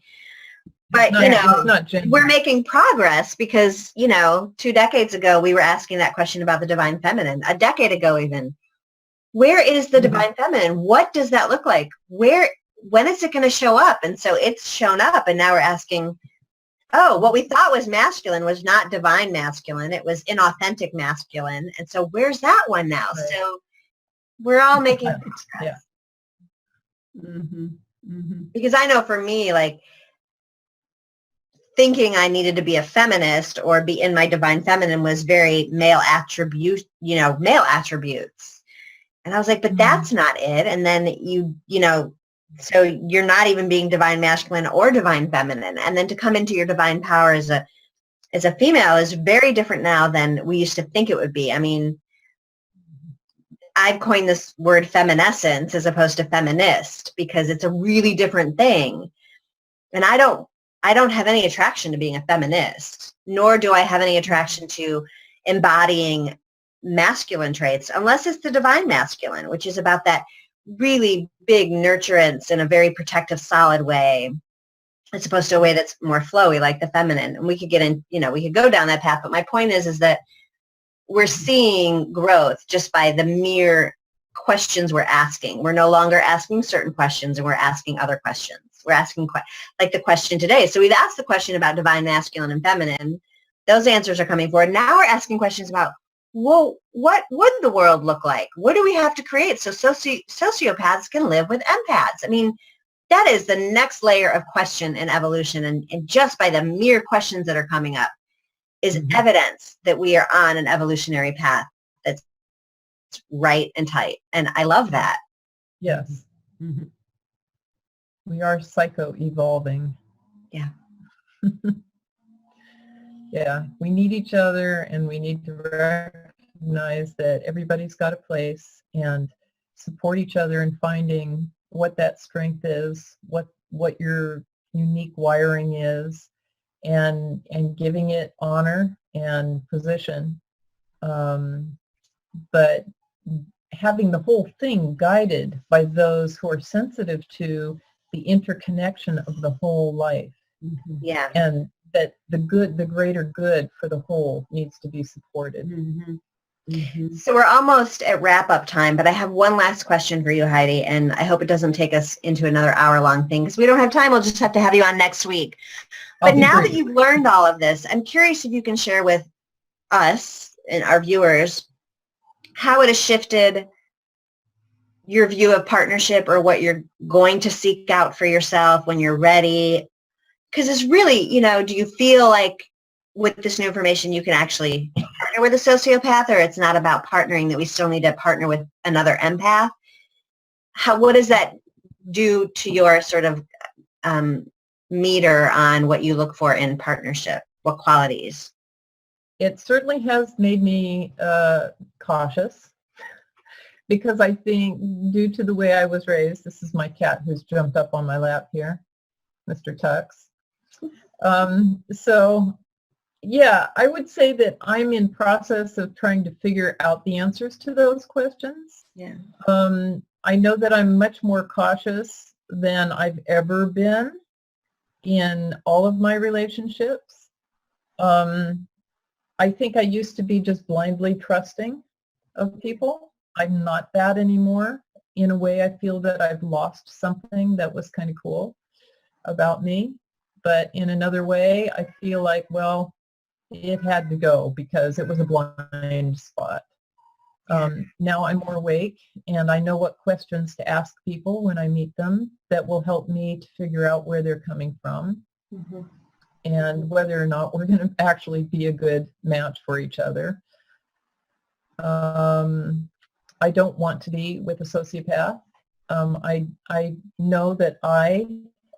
But, Not, you know, not gender. we're making progress because, you know, 2 decades ago, we were asking that question about the divine feminine. A decade ago even. Where is the divine feminine? What does that look like? When is it going to show up? And so it's shown up, and now we're asking, oh, what we thought was masculine was not divine masculine. It was inauthentic masculine. And so where's that one now? Right. So we're all making progress. Yeah. Because I know for me, like, thinking I needed to be a feminist or be in my divine feminine was very male attribute, you know, male attributes. And I was like, but that's not it. And then you know, so you're not even being divine masculine or divine feminine. And then to come into your divine power as a female is very different now than we used to think it would be. I mean, I've coined this word feminescence as opposed to feminist because it's a really different thing. And I don't have any attraction to being a feminist, nor do I have any attraction to embodying masculine traits, unless it's the divine masculine, which is about that really big nurturance in a very protective, solid way, as opposed to a way that's more flowy, like the feminine. And we could get in, you know, we could go down that path. But my point is that we're seeing growth just by the mere questions we're asking. We're no longer asking certain questions, and we're asking other questions. We're asking like the question today. So we've asked the question about divine masculine and feminine. Those answers are coming forward. Now we're asking questions about, well, what would the world look like? What do we have to create so sociopaths can live with empaths? I mean, that is the next layer of question in evolution. And just by the mere questions that are coming up is evidence that we are on an evolutionary path that's right and tight. And I love that. Yes. We are psycho-evolving. Yeah. Yeah, we need each other, and we need to recognize that everybody's got a place and support each other in finding what that strength is, what your unique wiring is, and giving it honor and position. But having the whole thing guided by those who are sensitive to the interconnection of the whole life. Yeah. And that the greater good for the whole needs to be supported. So we're almost at wrap-up time, but I have one last question for you, Heidi, and I hope it doesn't take us into another hour-long thing, because we don't have time. We'll just have to have you on next week. But now that you've learned all of this, I'm curious if you can share with us and our viewers how it has shifted your view of partnership, or what you're going to seek out for yourself when you're ready. Because it's really, you know, do you feel like with this new information you can actually partner with a sociopath, or it's not about partnering, that we still need to partner with another empath? What does that do to your sort of meter on what you look for in partnership? What qualities? It certainly has made me cautious, because I think due to the way I was raised, this is my cat who's jumped up on my lap here, Mr. Tux. So yeah, I would say that I'm in process of trying to figure out the answers to those questions. Yeah. I know that I'm much more cautious than I've ever been in all of my relationships. I think I used to be just blindly trusting of people. I'm not that anymore. In a way, I feel that I've lost something that was kind of cool about me. But in another way, I feel like, well, it had to go because it was a blind spot. Now I'm more awake, and I know what questions to ask people when I meet them that will help me to figure out where they're coming from and whether or not we're going to actually be a good match for each other. I don't want to be with a sociopath. I know that I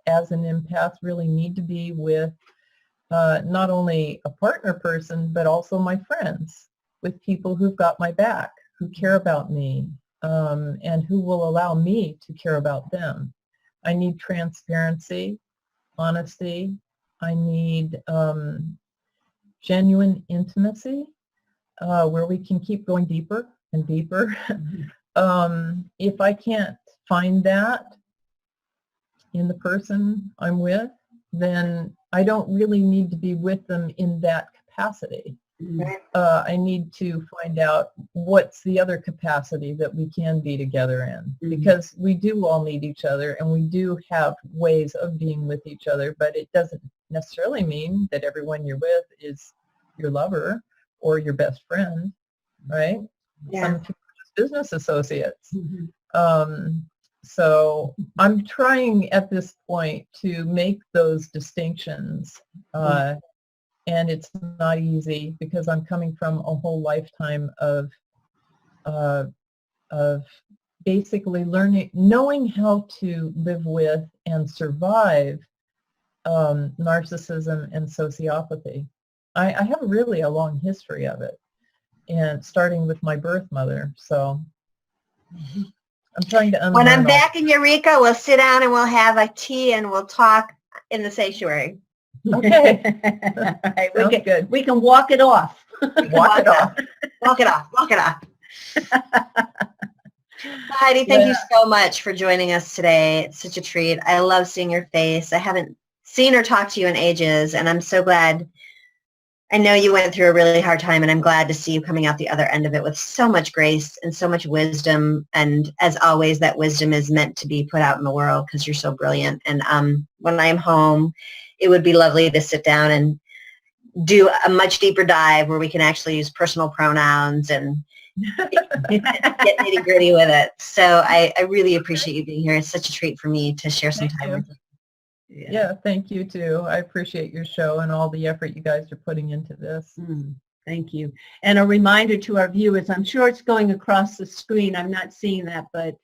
as an empath, really need to be with not only a partner person, but also my friends, with people who've got my back, who care about me, and who will allow me to care about them. I need transparency, honesty. I need genuine intimacy, where we can keep going deeper and deeper. If I can't find that in the person I'm with, then I don't really need to be with them in that capacity. I need to find out what's the other capacity that we can be together in, because we do all need each other, and we do have ways of being with each other, but it doesn't necessarily mean that everyone you're with is your lover or your best friend, right? Yeah. Some people are just business associates. So I'm trying at this point to make those distinctions, and it's not easy, because I'm coming from a whole lifetime of basically knowing how to live with and survive narcissism and sociopathy. I have really a long history of it, and starting with my birth mother. So I'm trying to unlearn. When I'm back in Eureka, we'll sit down and we'll have a tea and we'll talk in the sanctuary. Okay. Right, Good. we can walk it off. Walk it off. Walk it off. Walk it off. Heidi, thank you so much for joining us today. It's such a treat. I love seeing your face. I haven't seen or talked to you in ages, and I'm so glad. I know you went through a really hard time, and I'm glad to see you coming out the other end of it with so much grace and so much wisdom. And as always, that wisdom is meant to be put out in the world, because you're so brilliant. And when I'm home, it would be lovely to sit down and do a much deeper dive where we can actually use personal pronouns and get nitty gritty with it. So I really appreciate you being here. It's such a treat for me to share some time with you. Yeah, thank you too. I appreciate your show and all the effort you guys are putting into this. Thank you. And a reminder to our viewers, I'm sure it's going across the screen. I'm not seeing that, but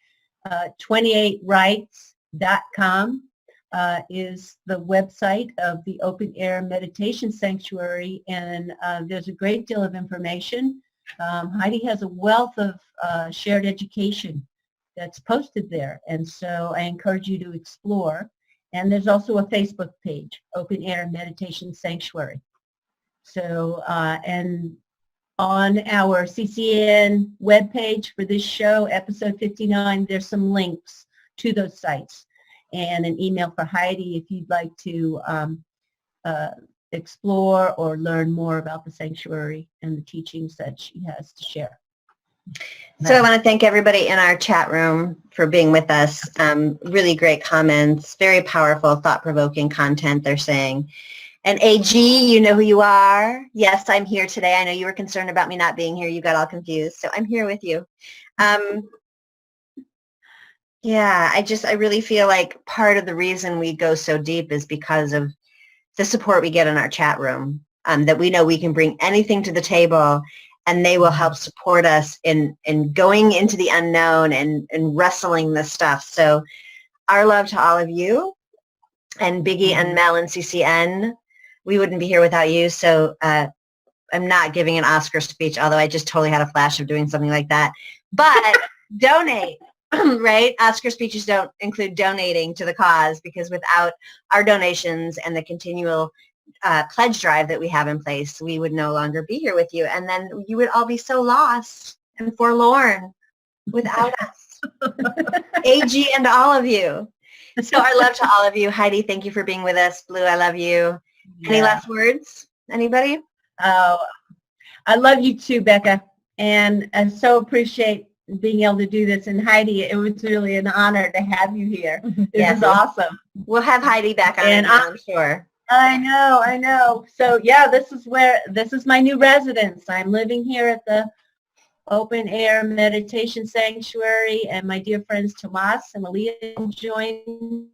28rights.com is the website of the Open Air Meditation Sanctuary, and there's a great deal of information. Heidi has a wealth of shared education that's posted there, and so I encourage you to explore. And there's also a Facebook page, Open Air Meditation Sanctuary. So, and on our CCN webpage for this show, episode 59, there's some links to those sites and an email for Heidi if you'd like to explore or learn more about the sanctuary and the teachings that she has to share. So I want to thank everybody in our chat room for being with us. Really great comments, very powerful, thought-provoking content they're saying. And AG, you know who you are. Yes, I'm here today. I know you were concerned about me not being here. You got all confused. So I'm here with you. Yeah, I really feel like part of the reason we go so deep is because of the support we get in our chat room, that we know we can bring anything to the table, and they will help support us in going into the unknown and wrestling this stuff. So our love to all of you, and Biggie and Mel and CCN. We wouldn't be here without you. So I'm not giving an Oscar speech, although I just totally had a flash of doing something like that. But donate, right? Oscar speeches don't include donating to the cause, because without our donations and the continual pledge drive that we have in place, we would no longer be here with you. And then you would all be so lost and forlorn without us. AG and all of you. So our love to all of you. Heidi, thank you for being with us. Blue, I love you. Any last words? Anybody? I love you too, Becca. And I so appreciate being able to do this. And Heidi, it was really an honor to have you here. This is awesome. We'll have Heidi back on, and I'm sure. I know. So yeah, this is my new residence. I'm living here at the Open Air Meditation Sanctuary, and my dear friends Tomas and Malia join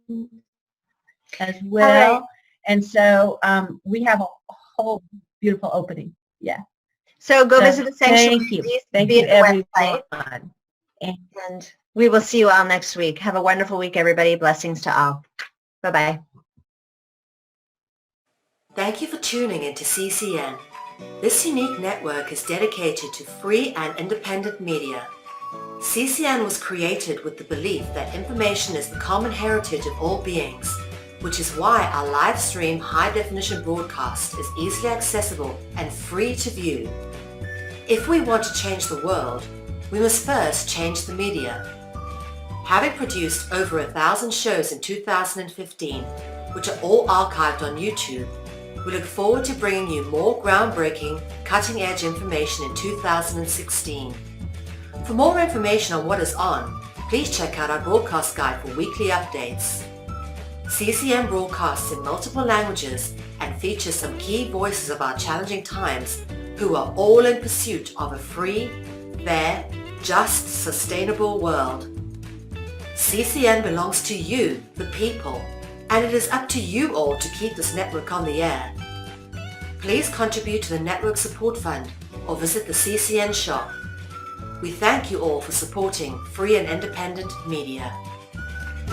as well. Right. And so we have a whole beautiful opening. Yeah. So go visit the sanctuary. Thank you. Thank you, everyone. And we will see you all next week. Have a wonderful week, everybody. Blessings to all. Bye-bye. Thank you for tuning into CCN. This unique network is dedicated to free and independent media. CCN was created with the belief that information is the common heritage of all beings, which is why our live stream high-definition broadcast is easily accessible and free to view. If we want to change the world, we must first change the media. Having produced over 1,000 shows in 2015, which are all archived on YouTube, we look forward to bringing you more groundbreaking, cutting-edge information in 2016. For more information on what is on, please check out our broadcast guide for weekly updates. CCN broadcasts in multiple languages and features some key voices of our challenging times who are all in pursuit of a free, fair, just, sustainable world. CCN belongs to you, the people, and it is up to you all to keep this network on the air. Please contribute to the Network Support Fund or visit the CCN shop. We thank you all for supporting free and independent media.